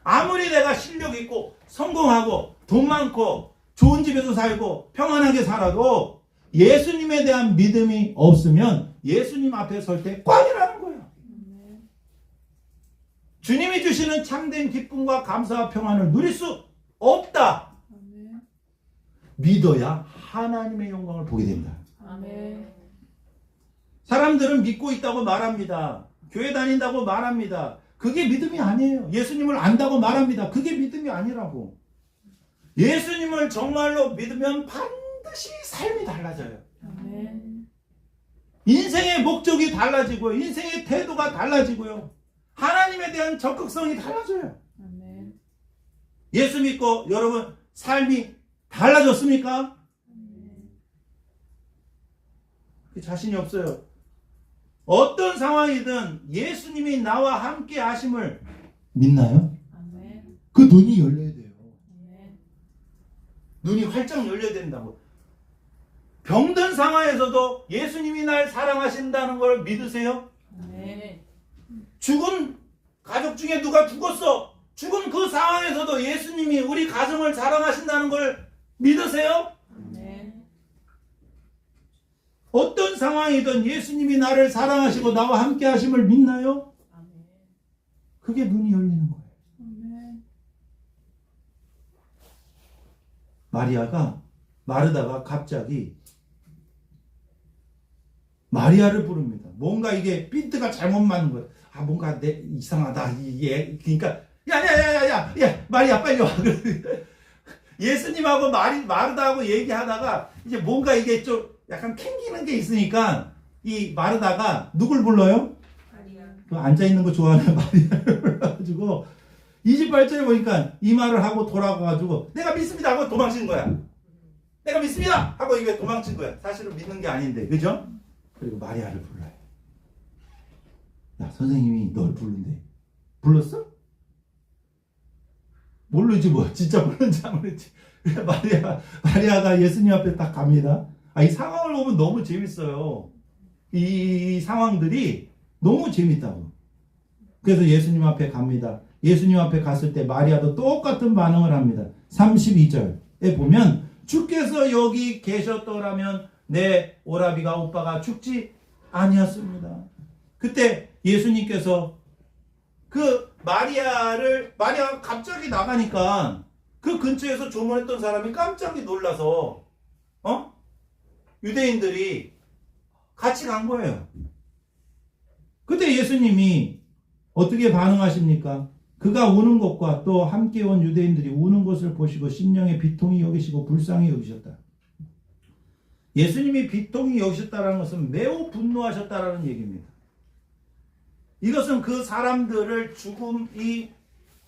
아무리 내가 실력 있고 성공하고 돈 많고 좋은 집에서 살고 평안하게 살아도 예수님에 대한 믿음이 없으면 예수님 앞에 설 때 꽝이라는 거예요. 아멘. 주님이 주시는 참된 기쁨과 감사와 평안을 누릴 수 없다. 아멘. 믿어야 하나님의 영광을 보게 된다. 아멘. 사람들은 믿고 있다고 말합니다. 교회 다닌다고 말합니다. 그게 믿음이 아니에요. 예수님을 안다고 말합니다. 그게 믿음이 아니라고. 예수님을 정말로 믿으면 반드시 삶이 달라져요. 아멘. 인생의 목적이 달라지고요. 인생의 태도가 달라지고요. 하나님에 대한 적극성이 달라져요. 아멘. 예수 믿고 여러분 삶이 달라졌습니까? 자신이 없어요. 어떤 상황이든 예수님이 나와 함께 하심을 믿나요? 그 눈이 열려야 돼요. 눈이 활짝 열려야 된다고. 병든 상황에서도 예수님이 날 사랑하신다는 걸 믿으세요? 죽은 가족 중에 누가 죽었어. 죽은 그 상황에서도 예수님이 우리 가정을 사랑하신다는 걸 믿으세요? 어떤 상황이든 예수님이 나를 사랑하시고 나와 함께 하심을 믿나요? 그게 눈이 열리는 거예요. 마르다가 갑자기 마리아를 부릅니다. 뭔가 이게 핀트가 잘못 맞는 거예요. 뭔가 이상하다. 그러니까 야, 마리아 빨리 와. 예수님하고 마르다하고 얘기하다가 이제 뭔가 이게 좀 약간 캥기는 게 있으니까 이 마르다가 누굴 불러요? 그 앉아있는 거 좋아하는 마리아를 불러가지고 28절에 보니까 이 말을 하고 돌아가가지고 내가 믿습니다 하고 도망친 거야. 내가 믿습니다 하고 이게 도망친 거야. 사실은 믿는 게 아닌데, 그죠? 그리고 마리아를 불러요. 야, 선생님이 널 부른대. 불렀어? 모르지 뭐. 진짜 부른지 안 부른지. 마리아가 예수님 앞에 딱 갑니다. 이 상황을 보면 너무 재밌어요. 이 상황들이 너무 재밌다고. 그래서 예수님 앞에 갑니다. 예수님 앞에 갔을 때 마리아도 똑같은 반응을 합니다. 32절에 보면 주께서 여기 계셨더라면 내 오빠가 죽지 아니었습니다. 그때 예수님께서 그 마리아가 갑자기 나가니까 그 근처에서 조문했던 사람이 깜짝이 놀라서 유대인들이 같이 간 거예요. 그때 예수님이 어떻게 반응하십니까? 그가 우는 것과 또 함께 온 유대인들이 우는 것을 보시고 심령에 비통히 여기시고 불쌍히 여기셨다. 예수님이 비통히 여기셨다는 것은 매우 분노하셨다는 얘기입니다. 이것은 그 사람들을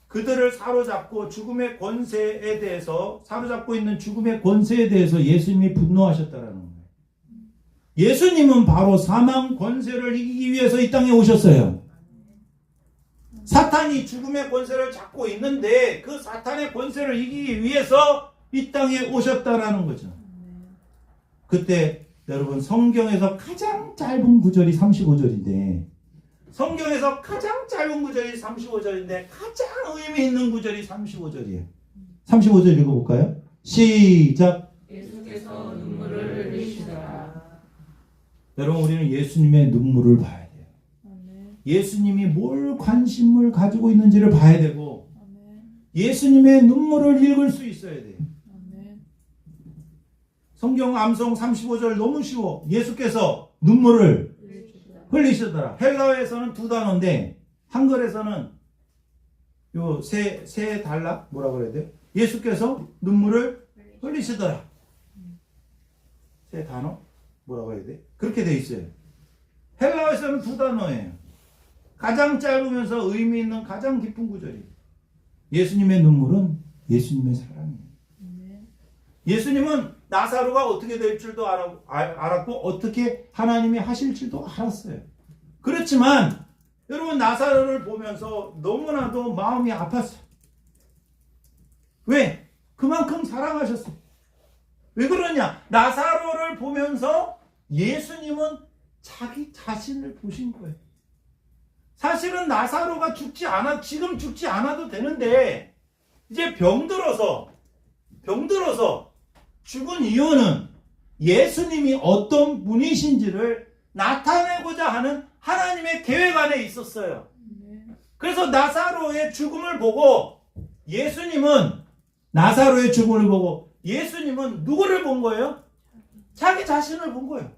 그들을 사로잡고 죽음의 권세에 대해서 사로잡고 있는 죽음의 권세에 대해서 예수님이 분노하셨다는 거예요. 예수님은 바로 사망 권세를 이기기 위해서 이 땅에 오셨어요. 사탄이 죽음의 권세를 잡고 있는데 그 사탄의 권세를 이기기 위해서 이 땅에 오셨다라는 거죠. 그때 여러분 성경에서 가장 짧은 구절이 35절인데 성경에서 가장 짧은 구절이 35절인데 가장 의미 있는 구절이 35절이에요. 35절 읽어볼까요? 시작. 예수께서 눈물을 흘리시더라. 여러분 우리는 예수님의 눈물을 봐야 돼요. 예수님이 뭘 관심을 가지고 있는지를 봐야 되고 예수님의 눈물을 읽을 수 있어야 돼요. 성경 암송 35절 너무 쉬워. 예수께서 눈물을 흘리시더라. 헬라어에서는 두 단어인데 한글에서는 요 세 단락 뭐라고 그래야 돼요? 예수께서 눈물을 흘리시더라. 세 단어 뭐라고 해야 돼? 그렇게 돼 있어요. 헬라어에서는 두 단어예요. 가장 짧으면서 의미 있는 가장 깊은 구절이에요. 예수님의 눈물은 예수님의 사랑이에요. 예수님은 나사로가 어떻게 될 줄도 알았고 어떻게 하나님이 하실 줄도 알았어요. 그렇지만 여러분 나사로를 보면서 너무나도 마음이 아팠어요. 왜? 그만큼 사랑하셨어요. 왜 그러냐? 나사로를 보면서 예수님은 자기 자신을 보신 거예요. 사실은 나사로가 지금 죽지 않아도 되는데 이제 병들어서 죽은 이유는 예수님이 어떤 분이신지를 나타내고자 하는 하나님의 계획 안에 있었어요. 그래서 나사로의 죽음을 보고 나사로의 죽음을 보고 예수님은 누구를 본 거예요? 자기 자신을 본 거예요.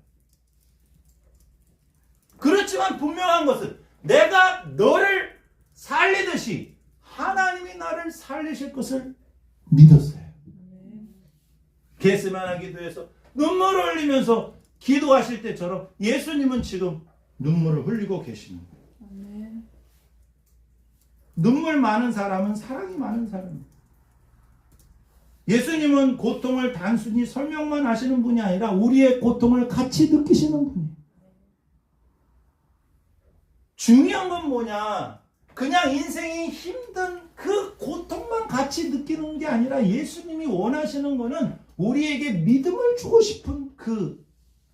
그렇지만 분명한 것은 내가 너를 살리듯이 하나님이 나를 살리실 것을 믿었어요. 겟세마네 기도에서 눈물을 흘리면서 기도하실 때처럼 예수님은 지금 눈물을 흘리고 계시는 거예요. 눈물 많은 사람은 사랑이 많은 사람이에요. 예수님은 고통을 단순히 설명만 하시는 분이 아니라 우리의 고통을 같이 느끼시는 분이에요. 중요한 건 뭐냐? 그냥 인생이 힘든 그 고통만 같이 느끼는 게 아니라 예수님이 원하시는 거는 우리에게 믿음을 주고 싶은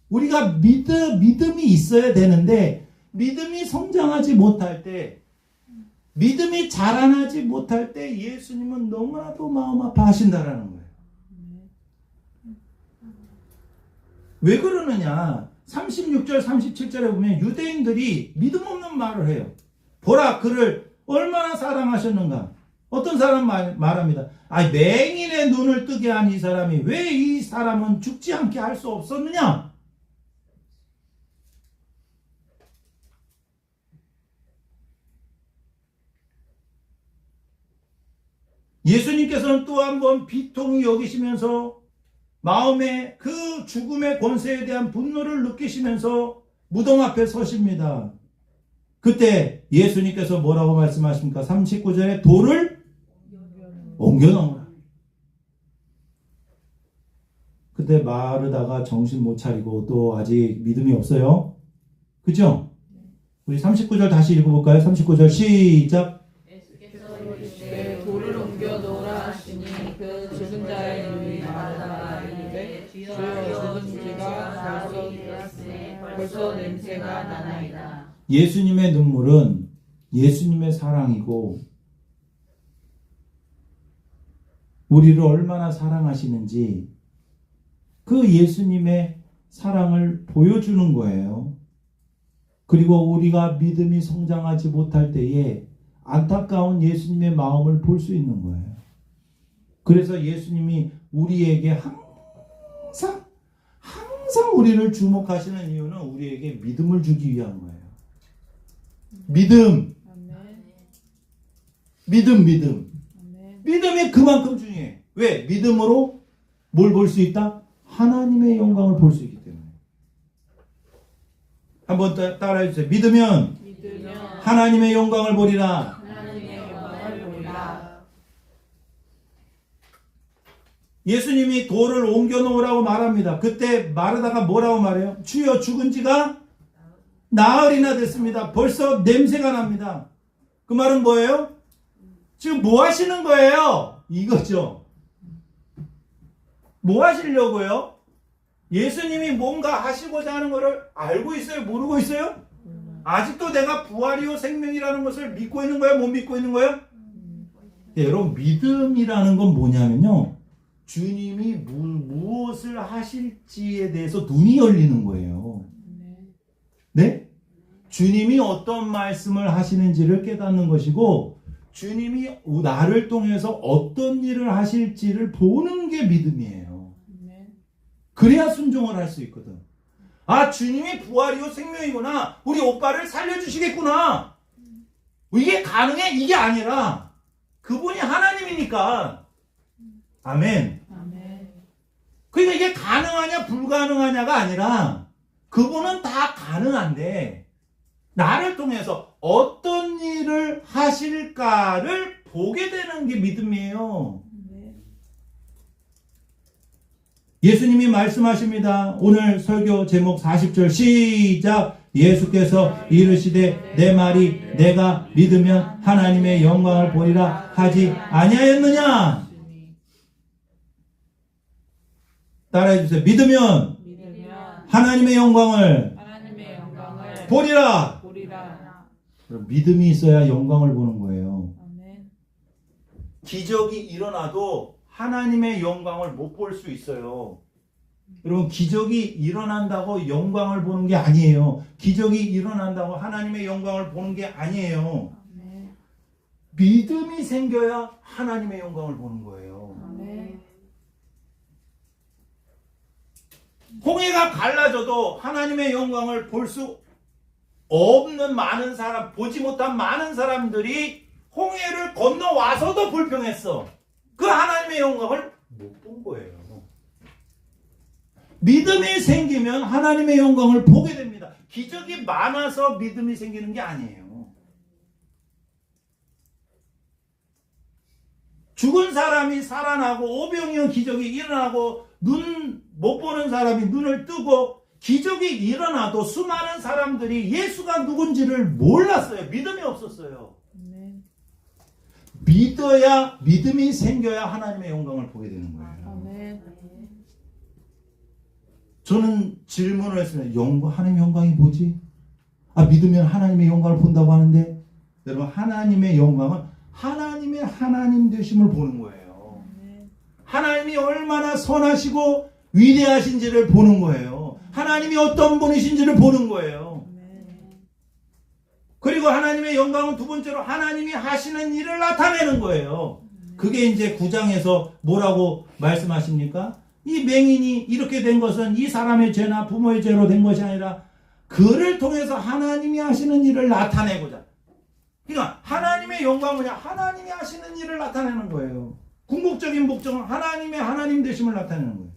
우리가 믿음이 있어야 되는데 믿음이 성장하지 못할 때, 믿음이 자라나지 못할 때 예수님은 너무나도 마음 아파하신다라는 거예요. 왜 그러느냐? 36절 37절에 보면 유대인들이 믿음 없는 말을 해요. 보라 그를 얼마나 사랑하셨는가. 어떤 사람 말합니다. 맹인의 눈을 뜨게 한 이 사람이 왜 이 사람은 죽지 않게 할 수 없었느냐? 예수님께서는 또 한 번 비통히 여기시면서 마음에 그 죽음의 권세에 대한 분노를 느끼시면서 무덤 앞에 서십니다. 그때 예수님께서 뭐라고 말씀하십니까? 39절에 돌을 옮겨놓으라. 그때 마르다가 정신 못 차리고 또 아직 믿음이 없어요. 그죠? 우리 39절 다시 읽어볼까요? 39절 시작. 예수께서 이르시되 돌을 옮겨 놓으라 하시니 그 죽은 자의 눈이 마르다가 이르되 주여 죽은 지가 벌써 되었으니 벌써 냄새가 나나이다. 예수님의 눈물은 예수님의 사랑이고 우리를 얼마나 사랑하시는지 그 예수님의 사랑을 보여주는 거예요. 그리고 우리가 믿음이 성장하지 못할 때에 안타까운 예수님의 마음을 볼 수 있는 거예요. 그래서 예수님이 우리에게 항상 우리를 주목하시는 이유는 우리에게 믿음을 주기 위한 거예요. 믿음. 믿음이 그만큼 중요해. 왜? 믿음으로 뭘 볼 수 있다? 하나님의 영광을 볼 수 있기 때문에. 한번 따라해 주세요. 믿으면 하나님의 영광을 보리라. 예수님이 돌을 옮겨 놓으라고 말합니다. 그때 마르다가 뭐라고 말해요? 주여 죽은 지가 나흘이나 됐습니다. 벌써 냄새가 납니다. 그 말은 뭐예요? 지금 뭐 하시는 거예요? 이거죠. 뭐 하시려고요? 예수님이 뭔가 하시고자 하는 것을 알고 있어요? 모르고 있어요? 아직도 내가 부활이요 생명이라는 것을 믿고 있는 거예요? 못 믿고 있는 거예요? 네, 여러분 믿음이라는 건 뭐냐면요. 주님이 무엇을 하실지에 대해서 눈이 열리는 거예요. 네? 주님이 어떤 말씀을 하시는지를 깨닫는 것이고 주님이 나를 통해서 어떤 일을 하실지를 보는 게 믿음이에요. 그래야 순종을 할 수 있거든. 주님이 부활이요 생명이구나. 우리 오빠를 살려주시겠구나. 이게 가능해? 이게 아니라 그분이 하나님이니까. 아멘. 그러니까 이게 가능하냐 불가능하냐가 아니라 그분은 다 가능한데 나를 통해서 어떤 일을 하실까를 보게 되는 게 믿음이에요. 예수님이 말씀하십니다. 오늘 설교 제목 40절 시작. 예수께서 이르시되 내 말이 내가 믿으면 하나님의 영광을 보리라 하지 아니하였느냐? 따라해 주세요. 믿으면 하나님의 영광을 보리라. 믿음이 있어야 영광을 보는 거예요. 기적이 일어나도 하나님의 영광을 못 볼 수 있어요. 여러분 기적이 일어난다고 영광을 보는 게 아니에요. 기적이 일어난다고 하나님의 영광을 보는 게 아니에요. 믿음이 생겨야 하나님의 영광을 보는 거예요. 홍해가 갈라져도 하나님의 영광을 볼 수 없는 많은 사람, 보지 못한 많은 사람들이 홍해를 건너와서도 불평했어. 그 하나님의 영광을 못 본 거예요. 믿음이 생기면 하나님의 영광을 보게 됩니다. 기적이 많아서 믿음이 생기는 게 아니에요. 죽은 사람이 살아나고 오병이어 기적이 일어나고 눈 못 보는 사람이 눈을 뜨고 기적이 일어나도 수많은 사람들이 예수가 누군지를 몰랐어요. 믿음이 없었어요. 아멘. 믿어야, 믿음이 생겨야 하나님의 영광을 보게 되는 거예요. 아멘. 저는 질문을 했습니다. 하나님의 영광이 뭐지? 믿으면 하나님의 영광을 본다고 하는데, 여러분, 하나님의 영광은 하나님의 하나님 되심을 보는 거예요. 하나님이 얼마나 선하시고 위대하신지를 보는 거예요. 하나님이 어떤 분이신지를 보는 거예요. 그리고 하나님의 영광은 두 번째로 하나님이 하시는 일을 나타내는 거예요. 그게 이제 9장에서 뭐라고 말씀하십니까? 이 맹인이 이렇게 된 것은 이 사람의 죄나 부모의 죄로 된 것이 아니라 그를 통해서 하나님이 하시는 일을 나타내고자. 그러니까 하나님의 영광은 뭐냐? 하나님이 하시는 일을 나타내는 거예요. 궁극적인 목적은 하나님의 하나님 되심을 나타내는 거예요.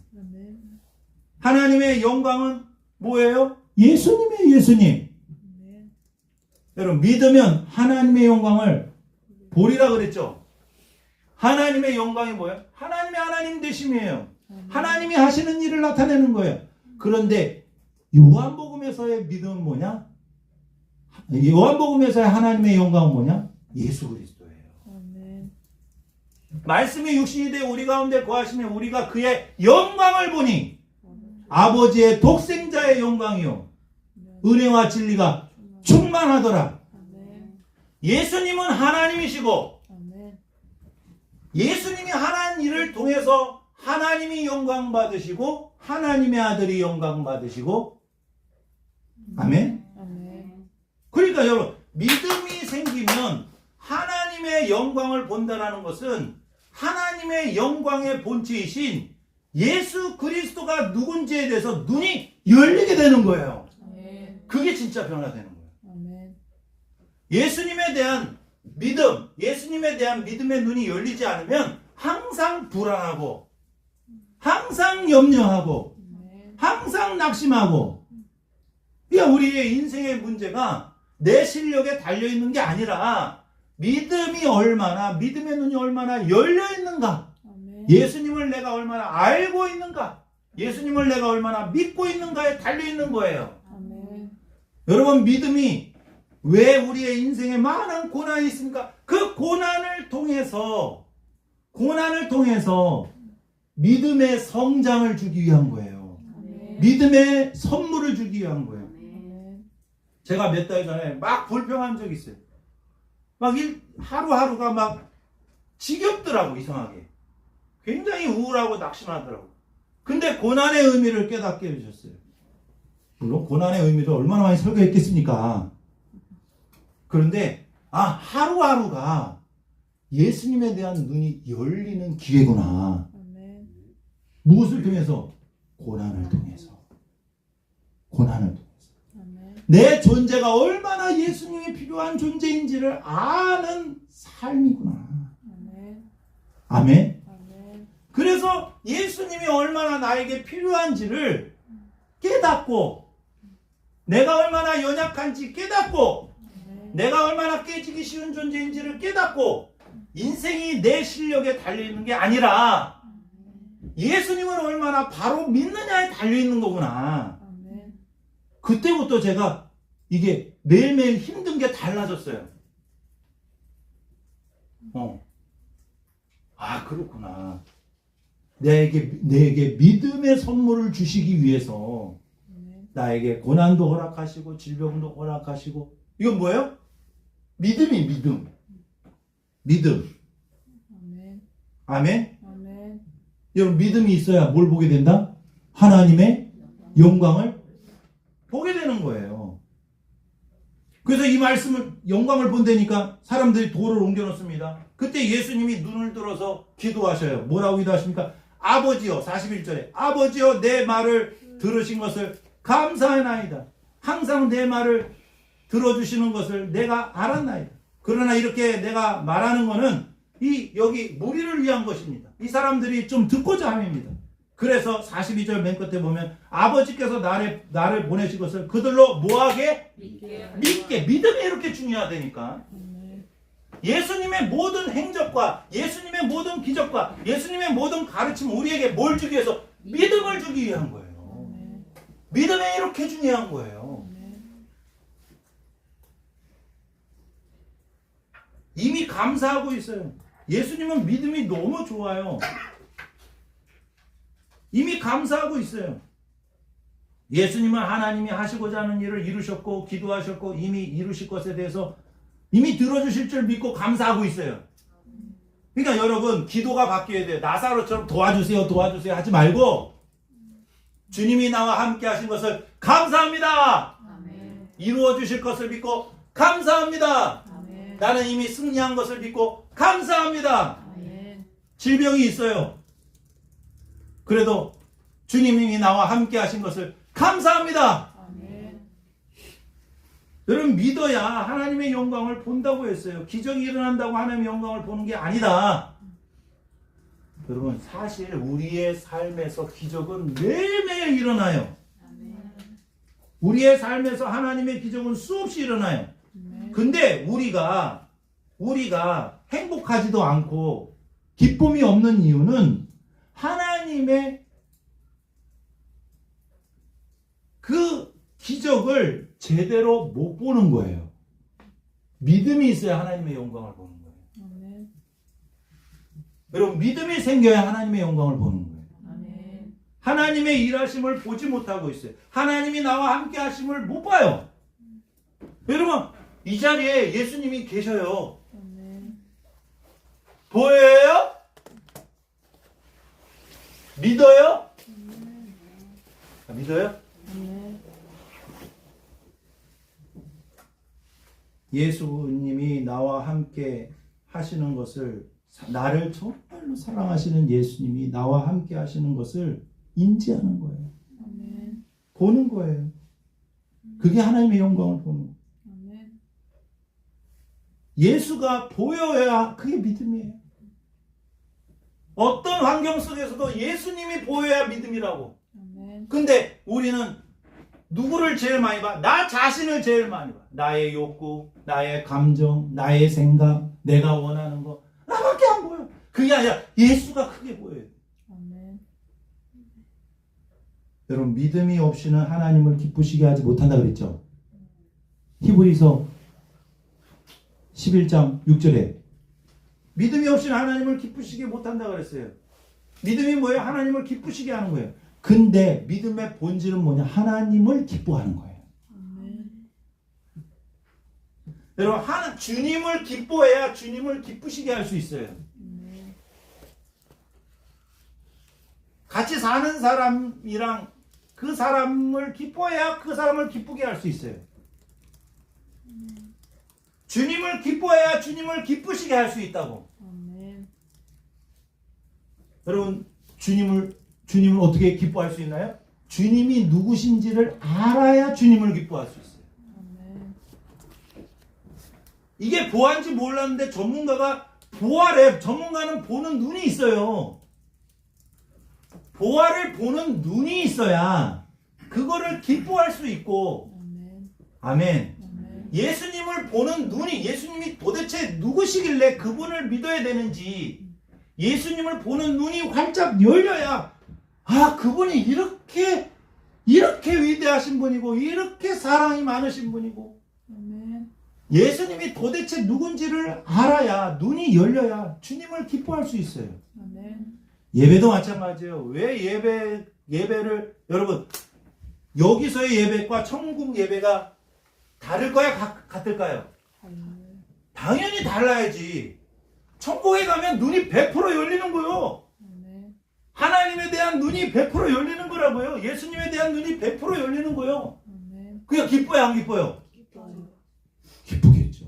하나님의 영광은 뭐예요? 예수님이에요. 예수님. 여러분, 믿으면 하나님의 영광을 보리라 그랬죠. 하나님의 영광이 뭐예요? 하나님의 하나님 되심이에요. 하나님이 하시는 일을 나타내는 거예요. 그런데 요한복음에서의 믿음은 뭐냐? 요한복음에서의 하나님의 영광은 뭐냐? 예수 그리스도예요. 말씀이 육신이 되어 우리 가운데 거하시면 우리가 그의 영광을 보니 아버지의 독생자의 영광이요 은혜와 진리가 충만하더라. 예수님은 하나님이시고 예수님이 하나님 일을 통해서 하나님이 영광 받으시고 하나님의 아들이 영광 받으시고 아멘. 그러니까 여러분, 믿음이 생기면 하나님의 영광을 본다는 것은 하나님의 영광의 본체이신 예수 그리스도가 누군지에 대해서 눈이 열리게 되는 거예요. 그게 진짜 변화되는 거예요. 예수님에 대한 믿음, 예수님에 대한 믿음의 눈이 열리지 않으면 항상 불안하고 항상 염려하고 항상 낙심하고, 그러니까 우리의 인생의 문제가 내 실력에 달려있는 게 아니라 믿음이 얼마나, 믿음의 눈이 얼마나 열려있는가, 예수님을 내가 얼마나 알고 있는가, 예수님을 내가 얼마나 믿고 있는가에 달려있는 거예요. 여러분, 믿음이 왜 우리의 인생에 많은 고난이 있습니까? 그 고난을 통해서 믿음의 성장을 주기 위한 거예요. 믿음의 선물을 주기 위한 거예요. 제가 몇 달 전에 막 불평한 적이 있어요. 하루하루가 막 지겹더라고, 이상하게. 굉장히 우울하고 낙심하더라고. 근데 고난의 의미를 깨닫게 해주셨어요. 물론 고난의 의미를 얼마나 많이 설교했겠습니까? 그런데 하루하루가 예수님에 대한 눈이 열리는 기회구나. 무엇을 통해서? 고난을 통해서. 내 존재가 얼마나 예수님이 필요한 존재인지를 아는 삶이구나. 아멘. 그래서 예수님이 얼마나 나에게 필요한지를 깨닫고, 내가 얼마나 연약한지 깨닫고, 내가 얼마나 깨지기 쉬운 존재인지를 깨닫고, 인생이 내 실력에 달려있는 게 아니라 예수님을 얼마나 바로 믿느냐에 달려있는 거구나. 그때부터 제가 이게 매일매일 힘든 게 달라졌어요. 그렇구나. 내게 믿음의 선물을 주시기 위해서 나에게 고난도 허락하시고 질병도 허락하시고, 이건 뭐예요? 믿음. 아멘. 여러분, 믿음이 있어야 뭘 보게 된다? 하나님의 영광을 보게 되는 거예요. 그래서 이 말씀을, 영광을 본다니까 사람들이 돌을 옮겨놓습니다. 그때 예수님이 눈을 들어서 기도하셔요. 뭐라고 기도하십니까? 아버지여, 41절에 아버지여, 내 말을 들으신 것을 감사하나이다. 항상 내 말을 들어주시는 것을 내가 알았나이다. 그러나 이렇게 내가 말하는 것은 여기 무리를 위한 것입니다. 이 사람들이 좀 듣고자 함입니다. 그래서 42절 맨 끝에 보면 아버지께서 나를 보내신 것을 그들로 뭐하게? 믿게. 믿음이 이렇게 중요하다니까. 예수님의 모든 행적과 예수님의 모든 기적과 예수님의 모든 가르침은 우리에게 뭘 주기 위해서? 믿음을 주기 위한 거예요. 믿음이 이렇게 중요한 거예요. 이미 감사하고 있어요. 예수님은 믿음이 너무 좋아요. 이미 감사하고 있어요. 예수님은 하나님이 하시고자 하는 일을 이루셨고 기도하셨고 이미 이루실 것에 대해서 이미 들어주실 줄 믿고 감사하고 있어요. 그러니까 여러분 기도가 바뀌어야 돼요. 나사로처럼 도와주세요 도와주세요 하지 말고 주님이 나와 함께 하신 것을 감사합니다. 아멘. 이루어 주실 것을 믿고 감사합니다. 아멘. 나는 이미 승리한 것을 믿고 감사합니다. 아멘. 질병이 있어요. 그래도 주님이 나와 함께 하신 것을 감사합니다. 아멘. 여러분 믿어야 하나님의 영광을 본다고 했어요. 기적이 일어난다고 하나님의 영광을 보는 게 아니다. 여러분 사실 우리의 삶에서 기적은 매일매일 일어나요. 아멘. 우리의 삶에서 하나님의 기적은 수없이 일어나요. 근데 우리가 행복하지도 않고 기쁨이 없는 이유는 하나님의 그 기적을 제대로 못 보는 거예요. 믿음이 있어야 하나님의 영광을 보는 거예요. 아멘. 여러분 믿음이 생겨야 하나님의 영광을 보는 거예요. 아멘. 하나님의 일하심을 보지 못하고 있어요. 하나님이 나와 함께 하심을 못 봐요. 여러분 이 자리에 예수님이 계셔요. 아멘. 보여요? 믿어요? 믿어요? 아멘. 예수님이 나와 함께 하시는 것을 나를 정말로 사랑하시는 예수님이 나와 함께 하시는 것을 인지하는 거예요. 아멘. 보는 거예요. 그게 하나님의 영광을 보는 거예요. 아멘. 예수가 보여야 그게 믿음이에요. 어떤 환경 속에서도 예수님이 보여야 믿음이라고. 아멘. 근데 우리는 누구를 제일 많이 봐? 나 자신을 제일 많이 봐. 나의 욕구, 나의 감정, 나의 생각, 내가 원하는 거 나밖에 안 보여. 그게 아니라 예수가 크게 보여요. 아멘. 여러분 믿음이 없이는 하나님을 기쁘시게 하지 못한다 그랬죠. 히브리서 11장 6절에 믿음이 없이는 하나님을 기쁘시게 못한다 그랬어요. 믿음이 뭐예요? 하나님을 기쁘시게 하는 거예요. 근데 믿음의 본질은 뭐냐? 하나님을 기뻐하는 거예요. 아멘. 여러분 주님을 기뻐해야 주님을 기쁘시게 할 수 있어요. 아멘. 같이 사는 사람이랑 그 사람을 기뻐해야 그 사람을 기쁘게 할 수 있어요. 주님을 기뻐해야 주님을 기쁘시게 할 수 있다고. 아멘. 여러분 주님을 어떻게 기뻐할 수 있나요? 주님이 누구신지를 알아야 주님을 기뻐할 수 있어요. 아멘. 이게 보안지 몰랐는데 전문가가 보아래. 전문가는 보는 눈이 있어요. 보아를 보는 눈이 있어야 그거를 기뻐할 수 있고. 아멘. 아멘. 아멘. 예수님을 보는 눈이, 예수님이 도대체 누구시길래 그분을 믿어야 되는지 예수님을 보는 눈이 활짝 열려야 그분이 이렇게 위대하신 분이고 이렇게 사랑이 많으신 분이고 아멘. 예수님이 도대체 누군지를 알아야 눈이 열려야 주님을 기뻐할 수 있어요. 아멘. 예배도 마찬가지예요. 왜 예배를 여러분 여기서의 예배과 천국 예배가 다를까요? 같을까요? 아멘. 당연히 달라야지. 천국에 가면 눈이 100% 열리는 거요. 아멘. 하나님에 대한 눈이 100% 열리는 거라고요. 예수님에 대한 눈이 100% 열리는 거요. 아멘. 그게 기뻐요, 안 기뻐요? 기뻐요. 기쁘겠죠.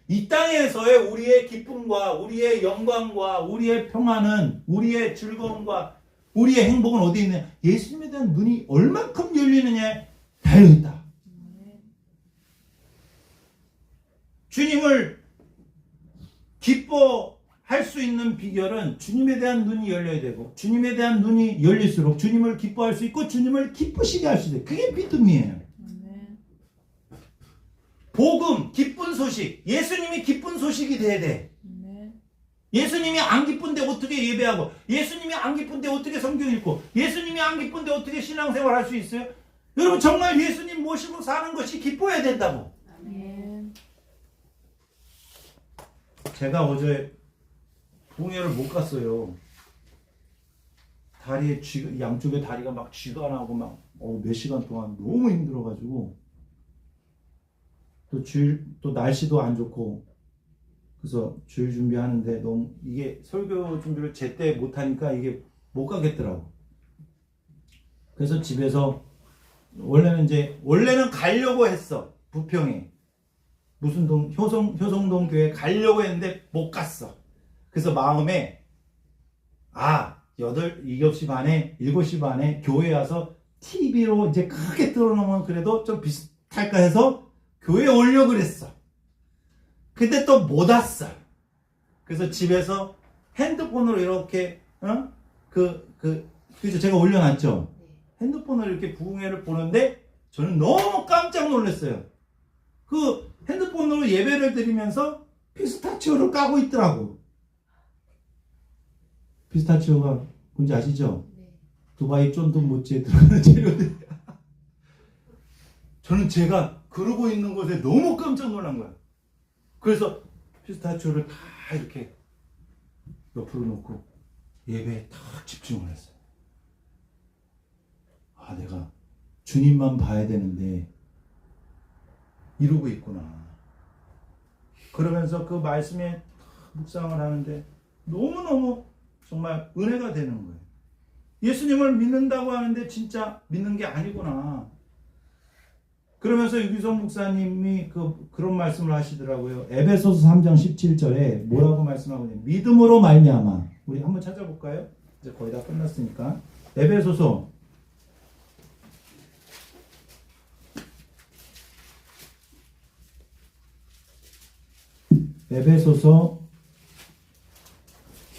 이 땅에서의 우리의 기쁨과 우리의 영광과 우리의 평안은, 우리의 즐거움과 우리의 행복은 어디에 있느냐? 예수님에 대한 눈이 얼만큼 열리느냐에 달려있다. 아멘. 주님을 기뻐할 수 있는 비결은 주님에 대한 눈이 열려야 되고, 주님에 대한 눈이 열릴수록 주님을 기뻐할 수 있고 주님을 기쁘시게 할 수 있어요. 그게 믿음이에요. 아멘. 복음, 기쁜 소식. 예수님이 기쁜 소식이 돼야 돼. 예수님이 안 기쁜데 어떻게 예배하고, 예수님이 안 기쁜데 어떻게 성경 읽고, 예수님이 안 기쁜데 어떻게 신앙생활 할 수 있어요? 여러분 정말 예수님 모시고 사는 것이 기뻐야 된다고. 제가 어제 부흥회를 못 갔어요. 다리에 양쪽에 다리가 막 쥐가 나고 막 몇 시간 동안 너무 힘들어가지고, 또 날씨도 안 좋고, 그래서 주일 준비하는데 너무 이게 설교 준비를 제때 못하니까 이게 못 가겠더라고. 그래서 집에서 원래는 가려고 했어. 부평에 무슨 효성동 교회 가려고 했는데 못 갔어. 그래서 마음에 7시 반에 7시 반에 교회 와서 TV로 이제 크게 틀어놓으면 그래도 좀 비슷할까 해서 교회에 오려고 그랬어. 근데 또 못 왔어. 그래서 집에서 핸드폰으로 이렇게 그래서 제가 올려놨죠. 핸드폰으로 이렇게 부흥회를 보는데 저는 너무 깜짝 놀랐어요. 그 핸드폰으로 예배를 드리면서 피스타치오를 까고 있더라고. 피스타치오가 뭔지 아시죠? 두바이 쫀득 모찌에 들어가는 재료들. 저는 제가 그러고 있는 것에 너무 깜짝 놀란 거야. 그래서 피스타치오를 다 이렇게 옆으로 놓고 예배에 딱 집중을 했어요. 내가 주님만 봐야 되는데 이러고 있구나. 그러면서 그 말씀에 묵상을 하는데 너무너무 정말 은혜가 되는 거예요. 예수님을 믿는다고 하는데 진짜 믿는 게 아니구나. 그러면서 유기성 목사님이 그런 말씀을 하시더라고요. 에베소서 3장 17절에 뭐라고 말씀하고 있냐면 믿음으로 말미암아. 우리 한번 찾아볼까요? 이제 거의 다 끝났으니까. 에베소서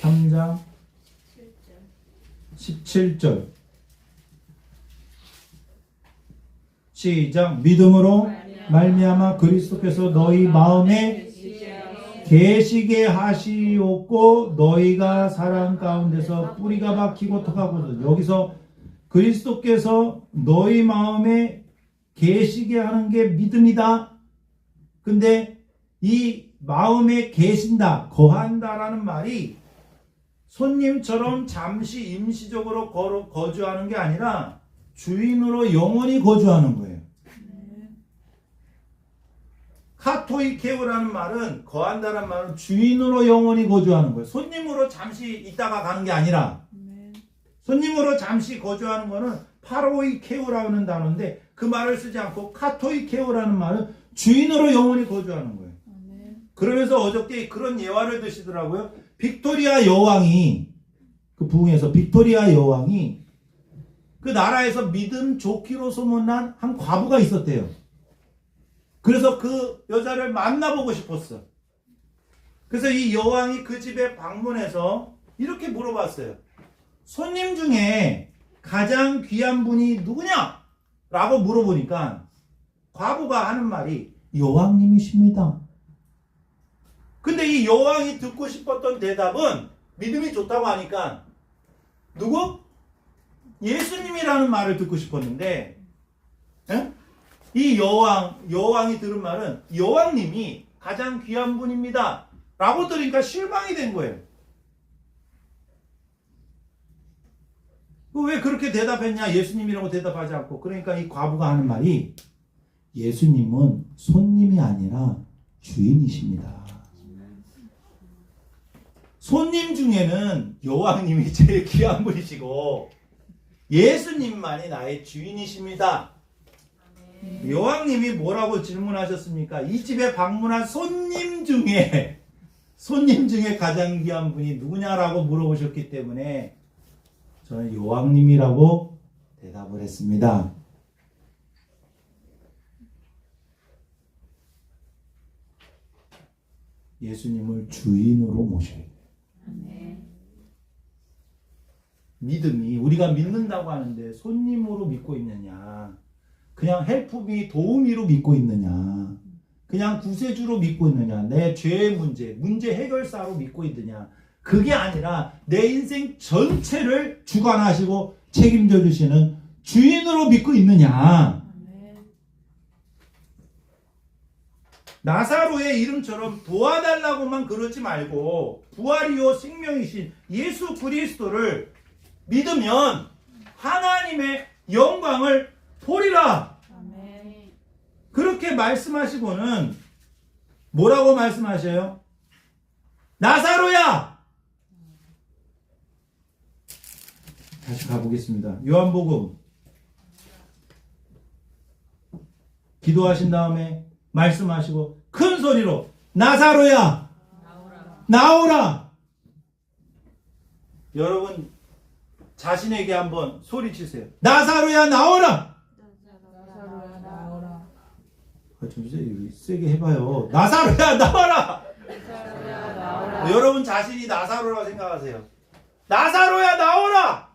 3장 17절 시작. 믿음으로 말미암아 그리스도께서 너희 마음에 계시게 하시옵고 너희가 사랑 가운데서 뿌리가 박히고 턱하거든. 여기서 그리스도께서 너희 마음에 계시게 하는 게 믿음이다. 근데 이 마음에 계신다, 거한다라는 말이 손님처럼 잠시 임시적으로 거주하는 게 아니라 주인으로 영원히 거주하는 거예요. 카토이케오라는 말은, 거한다는 말은 주인으로 영원히 거주하는 거예요. 손님으로 잠시 있다가 가는 게 아니라, 손님으로 잠시 거주하는 거는 파로이케오라는 단어인데 그 말을 쓰지 않고 카토이케오라는 말은 주인으로 영원히 거주하는 거예요. 그러면서 어저께 그런 예화를 드시더라고요. 빅토리아 여왕이, 그 부흥에서 빅토리아 여왕이 그 나라에서 믿음 좋기로 소문난 한 과부가 있었대요. 그래서 그 여자를 만나보고 싶었어. 그래서 이 여왕이 그 집에 방문해서 이렇게 물어봤어요. 손님 중에 가장 귀한 분이 누구냐? 라고 물어보니까 과부가 하는 말이 여왕님이십니다. 근데 이 여왕이 듣고 싶었던 대답은 믿음이 좋다고 하니까 누구? 예수님이라는 말을 듣고 싶었는데, 이 여왕이 들은 말은 여왕님이 가장 귀한 분입니다 라고 들으니까 실망이 된 거예요. 왜 그렇게 대답했냐? 예수님이라고 대답하지 않고. 그러니까 이 과부가 하는 말이 예수님은 손님이 아니라 주인이십니다. 손님 중에는 여왕님이 제일 귀한 분이시고 예수님만이 나의 주인이십니다. 여왕님이 뭐라고 질문하셨습니까? 이 집에 방문한 손님 중에 가장 귀한 분이 누구냐라고 물어보셨기 때문에 저는 여왕님이라고 대답을 했습니다. 예수님을 주인으로 모셔야 돼요. 믿음이, 우리가 믿는다고 하는데 손님으로 믿고 있느냐, 그냥 헬프비 도우미로 믿고 있느냐, 그냥 구세주로 믿고 있느냐, 내 죄의 문제 해결사로 믿고 있느냐, 그게 아니라 내 인생 전체를 주관하시고 책임져 주시는 주인으로 믿고 있느냐. 나사로의 이름처럼 도와달라고만 그러지 말고 부활이요 생명이신 예수 그리스도를 믿으면 하나님의 영광을 보리라. 그렇게 말씀하시고는 뭐라고 말씀하셔요? 나사로야! 다시 가보겠습니다. 요한복음 기도하신 다음에 말씀하시고 큰 소리로 나사로야! 나오라! 여러분 자신에게 한번 소리치세요. 나사로야 나오라! 좀 세게 해봐요. 나사로야 나와라! 여러분 자신이 나사로라고 생각하세요. 나사로야 나오라!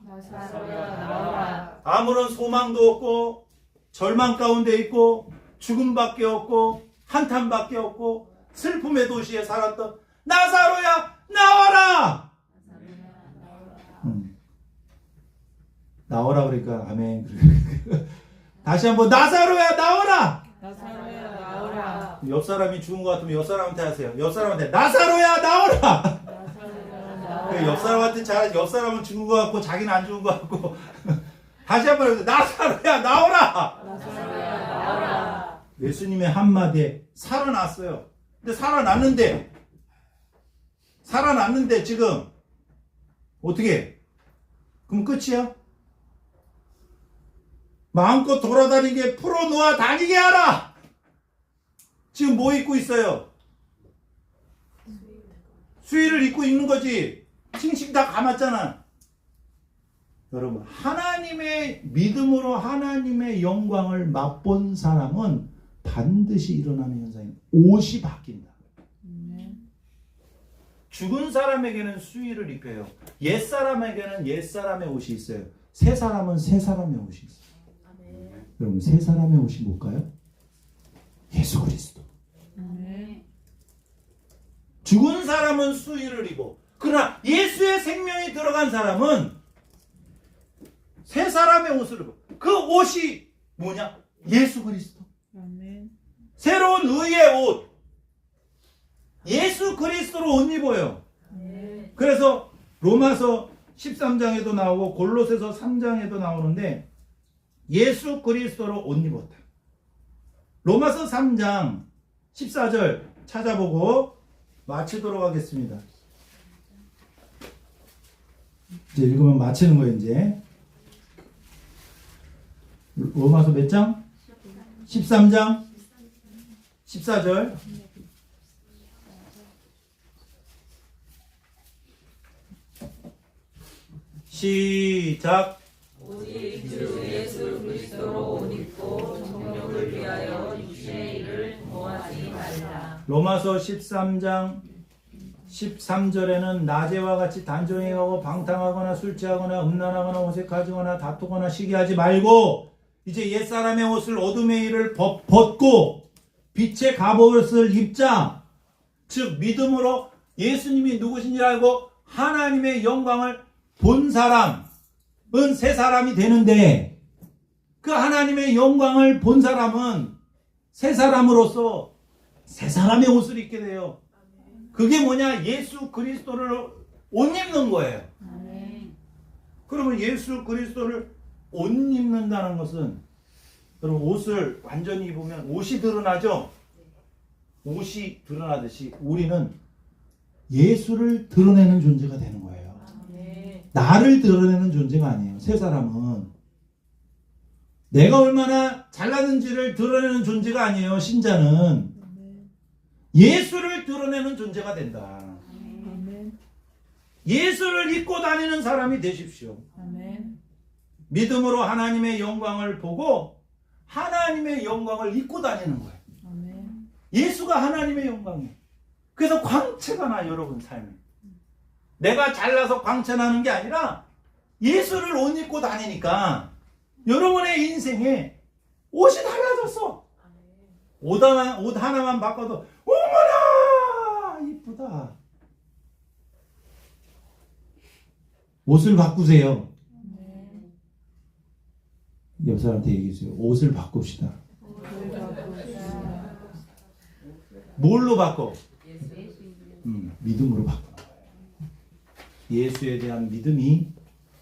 아무런 소망도 없고 절망 가운데 있고 죽음밖에 없고 한탄밖에 없고 슬픔의 도시에 살았던 나사로야 나와라! 나오라 그러니까 아멘. 다시 한번 나사로야 나오라! 옆 사람이 죽은 것 같으면 옆 사람한테 하세요. 옆 사람한테 나사로야 나오라! 옆 사람한테 잘하지. 옆 사람은 죽은 것 같고 자기는 안 죽은 것 같고. 다시 한번 해보세요. 나사로야 나오라! 예수님의 한마디에 살아났어요. 근데 살아났는데 지금 어떻게? 그럼 끝이야? 마음껏 돌아다니게 풀어놓아 다니게 하라! 지금 뭐 입고 있어요? 수의를 입고 있는 거지. 칭칭 다 감았잖아. 여러분, 하나님의 믿음으로 하나님의 영광을 맛본 사람은 반드시 일어나는 현상입니다. 옷이 바뀐다. 죽은 사람에게는 수의를 입혀요. 옛 사람에게는 옛 사람의 옷이 있어요. 새 사람은 새 사람의 옷이 있어요. 여러분, 새 사람의 옷이 뭘까요? 예수 그리스도. 죽은 사람은 수의를 입어. 그러나 예수의 생명이 들어간 사람은 새 사람의 옷을 입어. 그 옷이 뭐냐? 예수 그리스도. 새로운 의의 옷. 예수 그리스도로 옷 입어요. 그래서 로마서 13장에도 나오고 골로새서 3장에도 나오는데 예수 그리스도로 옷 입었다. 로마서 3장 14절 찾아보고 마치도록 하겠습니다. 이제 읽으면 마치는 거예요. 이제 로마서 몇 장? 13장 14절. 시작. 오직 주 예수 그리스도로 옷 입고 정욕을 위하여 육신의 일을 모하지 말라. 로마서 13장 13절에는 낮에와 같이 단정행하고 방탕하거나 술 취하거나 음란하거나 호색하거나 다투거나 시기하지 말고 이제 옛사람의 옷을 어둠의 일을 벗고 빛의 갑옷을 입자. 즉 믿음으로 예수님이 누구신지 알고 하나님의 영광을 본 사람은 새 사람이 되는데 그 하나님의 영광을 본 사람은 새 사람으로서 새 사람의 옷을 입게 돼요. 그게 뭐냐? 예수 그리스도를 옷 입는 거예요. 그러면 예수 그리스도를 옷 입는다는 것은 여러분 옷을 완전히 입으면 옷이 드러나죠? 옷이 드러나듯이 우리는 예수를 드러내는 존재가 되는 거예요. 나를 드러내는 존재가 아니에요. 새 사람은 내가 얼마나 잘났는지를 드러내는 존재가 아니에요. 신자는 예수를 드러내는 존재가 된다. 예수를 입고 다니는 사람이 되십시오. 믿음으로 하나님의 영광을 보고 하나님의 영광을 입고 다니는 거예요. 예수가 하나님의 영광이에요. 그래서 광채가 나, 여러분 삶에. 내가 잘나서 광채나는 게 아니라 예수를 옷 입고 다니니까 여러분의 인생에 옷이 달라졌어. 옷 하나만 바꿔도 어머나 이쁘다. 옷을 바꾸세요. 옆 사람한테 얘기해주세요. 옷을 바꿉시다. 뭘로 바꿔? 믿음으로 바꿔. 예수에 대한 믿음이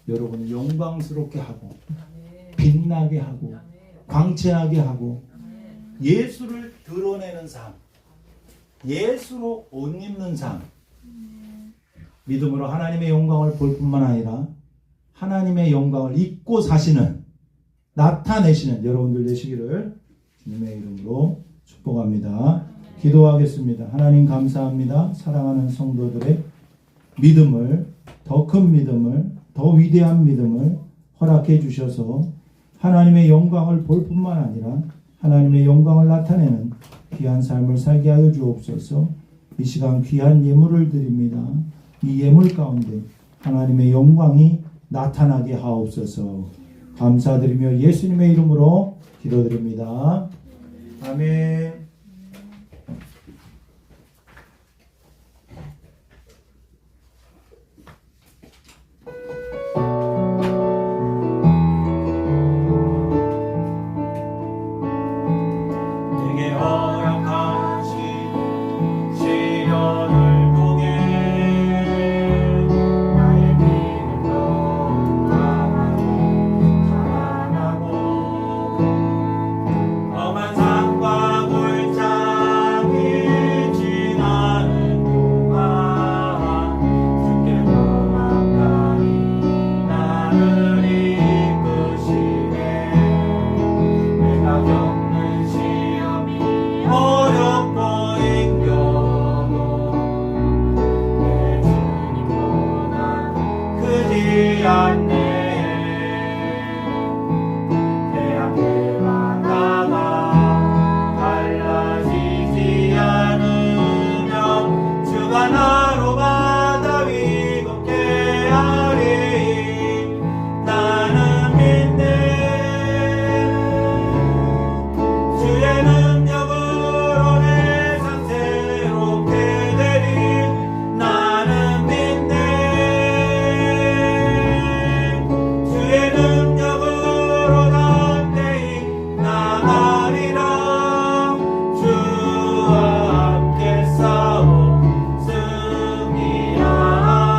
여러분을 영광스럽게 하고 빛나게 하고 광채나게 하고 예수를 드러내는 삶, 예수로 옷 입는 삶, 믿음으로 하나님의 영광을 볼 뿐만 아니라 하나님의 영광을 입고 사시는, 나타내시는 여러분들 되시기를 주님의 이름으로 축복합니다. 기도하겠습니다. 하나님 감사합니다. 사랑하는 성도들의 믿음을, 더 큰 믿음을, 더 위대한 믿음을 허락해 주셔서 하나님의 영광을 볼 뿐만 아니라 하나님의 영광을 나타내는 귀한 삶을 살게 하여 주옵소서. 이 시간 귀한 예물을 드립니다. 이 예물 가운데 하나님의 영광이 나타나게 하옵소서. 감사드리며 예수님의 이름으로 기도드립니다. 아멘. 내게 허락하신 시련을 통해 나의 믿음도 자라나고 험한 산과 골짜기 지나는 동안 주께 더 가까이 나를 이끄시네. 내가 겪는 시험이 어렵고 힘겨도 내 주님보다 크지 않네. 내 앞에 바다가 갈라지지 않으면 주가 나로 바다 위 걷게 하리. 나는 믿네. 주의 능력으로 내 삶 새롭게 되리. 나는 믿네. 주의 능력으로 담대히 나가리라. 주와 함께 싸워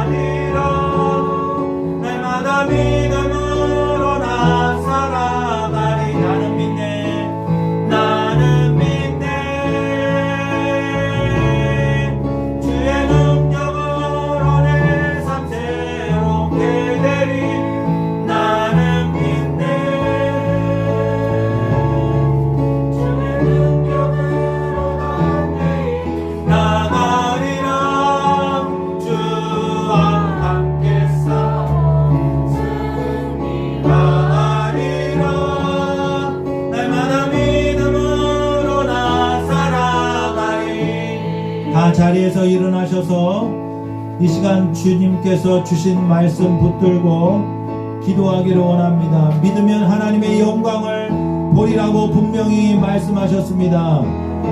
승리하리라. 날마다 믿음으로 나 살아가리. 나는 믿네. 나는 믿네. 주의 능력으로 내 삶 새롭게 되리. 나는 믿네. 주의 능력으로 담대히 나가리라. 주와 함께 싸워 승리하리라. 날마다 믿음으로 나 살아가리. 다 자리에서 일어나셔서 이 시간 주님께서 주신 말씀 붙들고 기도하기를 원합니다. 믿으면 하나님의 영광을 보리라고 분명히 말씀하셨습니다.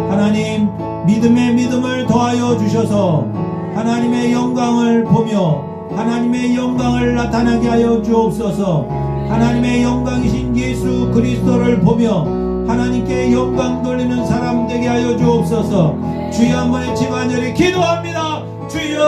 하나님, 믿음의 믿음을 더하여 주셔서 하나님의 영광을 보며 하나님의 영광을 나타나게 하여 주옵소서. 하나님의 영광이신 예수 그리스도를 보며 하나님께 영광 돌리는 사람 되게 하여 주옵소서. 주여 한번 외치고 간절히 기도합니다. 주여,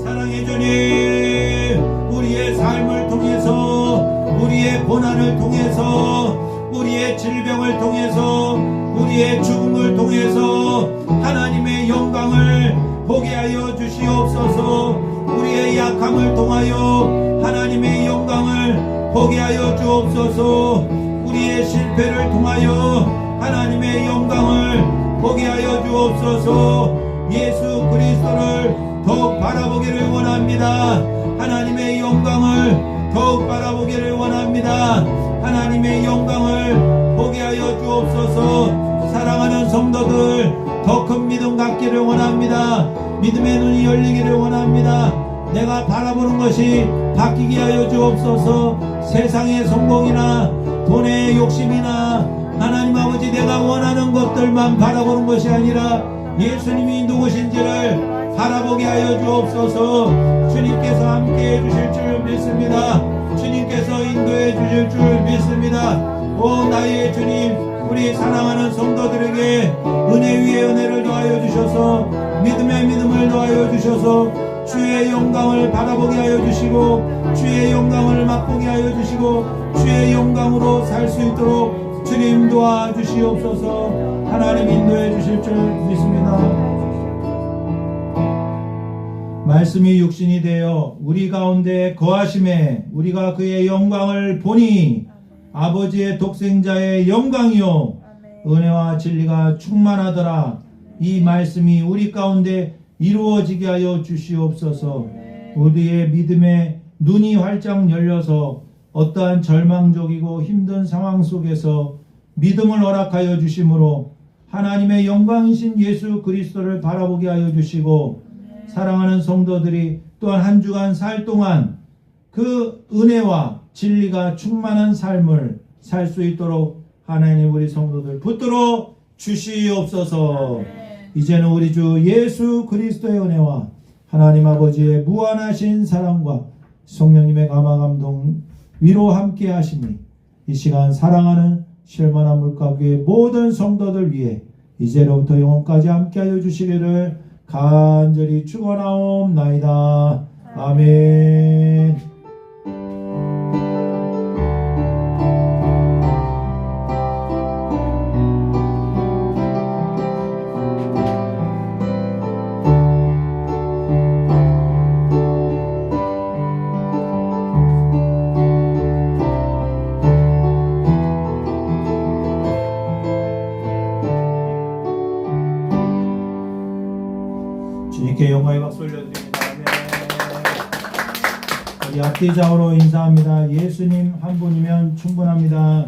사랑해 주님, 우리의 삶을 통해서, 우리의 고난을 통해서, 우리의 질병을 통해서, 우리의 죽음을 통해서 하나님의 영광을 보게 하여 주시옵소서. 우리의 약함을 통하여 하나님의 영광을 보게 하여 주옵소서. 우리의 실패를 통하여 하나님의 영광을 보게 하여 주옵소서. 예수 그리스도를 더욱 바라보기를 원합니다. 하나님의 영광을 더욱 바라보기를 원합니다. 하나님의 영광을 보게 하여 주옵소서. 사랑하는 성도들, 더 큰 믿음 갖기를 원합니다. 믿음의 눈이 열리기를 원합니다. 내가 바라보는 것이 바뀌게 하여 주옵소서. 세상의 성공이나 돈의 욕심이나 하나님 아버지 내가 원하는 것들만 바라보는 것이 아니라 예수님이 누구신지를 바라보게 하여 주옵소서. 주님께서 함께 해주실 줄 믿습니다. 주님께서 인도해 주실 줄 믿습니다. 오 나의 주님, 우리 사랑하는 성도들에게 은혜 위에 은혜를 더하여 주셔서 믿음에 믿음을 더하여 주셔서 주의 영광을 바라보게 하여 주시고 주의 영광을 맛보게 하여 주시고 주의 영광으로 살 수 있도록 주님 도와주시옵소서. 하나님 인도해 주실 줄 믿습니다. 말씀이 육신이 되어 우리 가운데 거하심에 우리가 그의 영광을 보니 아버지의 독생자의 영광이요 은혜와 진리가 충만하더라. 이 말씀이 우리 가운데 이루어지게 하여 주시옵소서. 우리의 믿음의 눈이 활짝 열려서 어떠한 절망적이고 힘든 상황 속에서 믿음을 허락하여 주심으로 하나님의 영광이신 예수 그리스도를 바라보게 하여 주시고 사랑하는 성도들이 또한 한 주간 살 동안 그 은혜와 진리가 충만한 삶을 살 수 있도록 하나님 우리 성도들 붙들어 주시옵소서. 이제는 우리 주 예수 그리스도의 은혜와 하나님 아버지의 무한하신 사랑과 성령님의 감화 감동 위로 함께 하시니 이 시간 사랑하는 실만한 물가교의 모든 성도들 위해 이제로부터 영원까지 함께하여 주시기를 간절히 축원하옵나이다. 아멘. 주님께 영광의 박수 올려드립니다. 우리 앞뒤 좌우로 인사합니다. 예수님 한 분이면 충분합니다.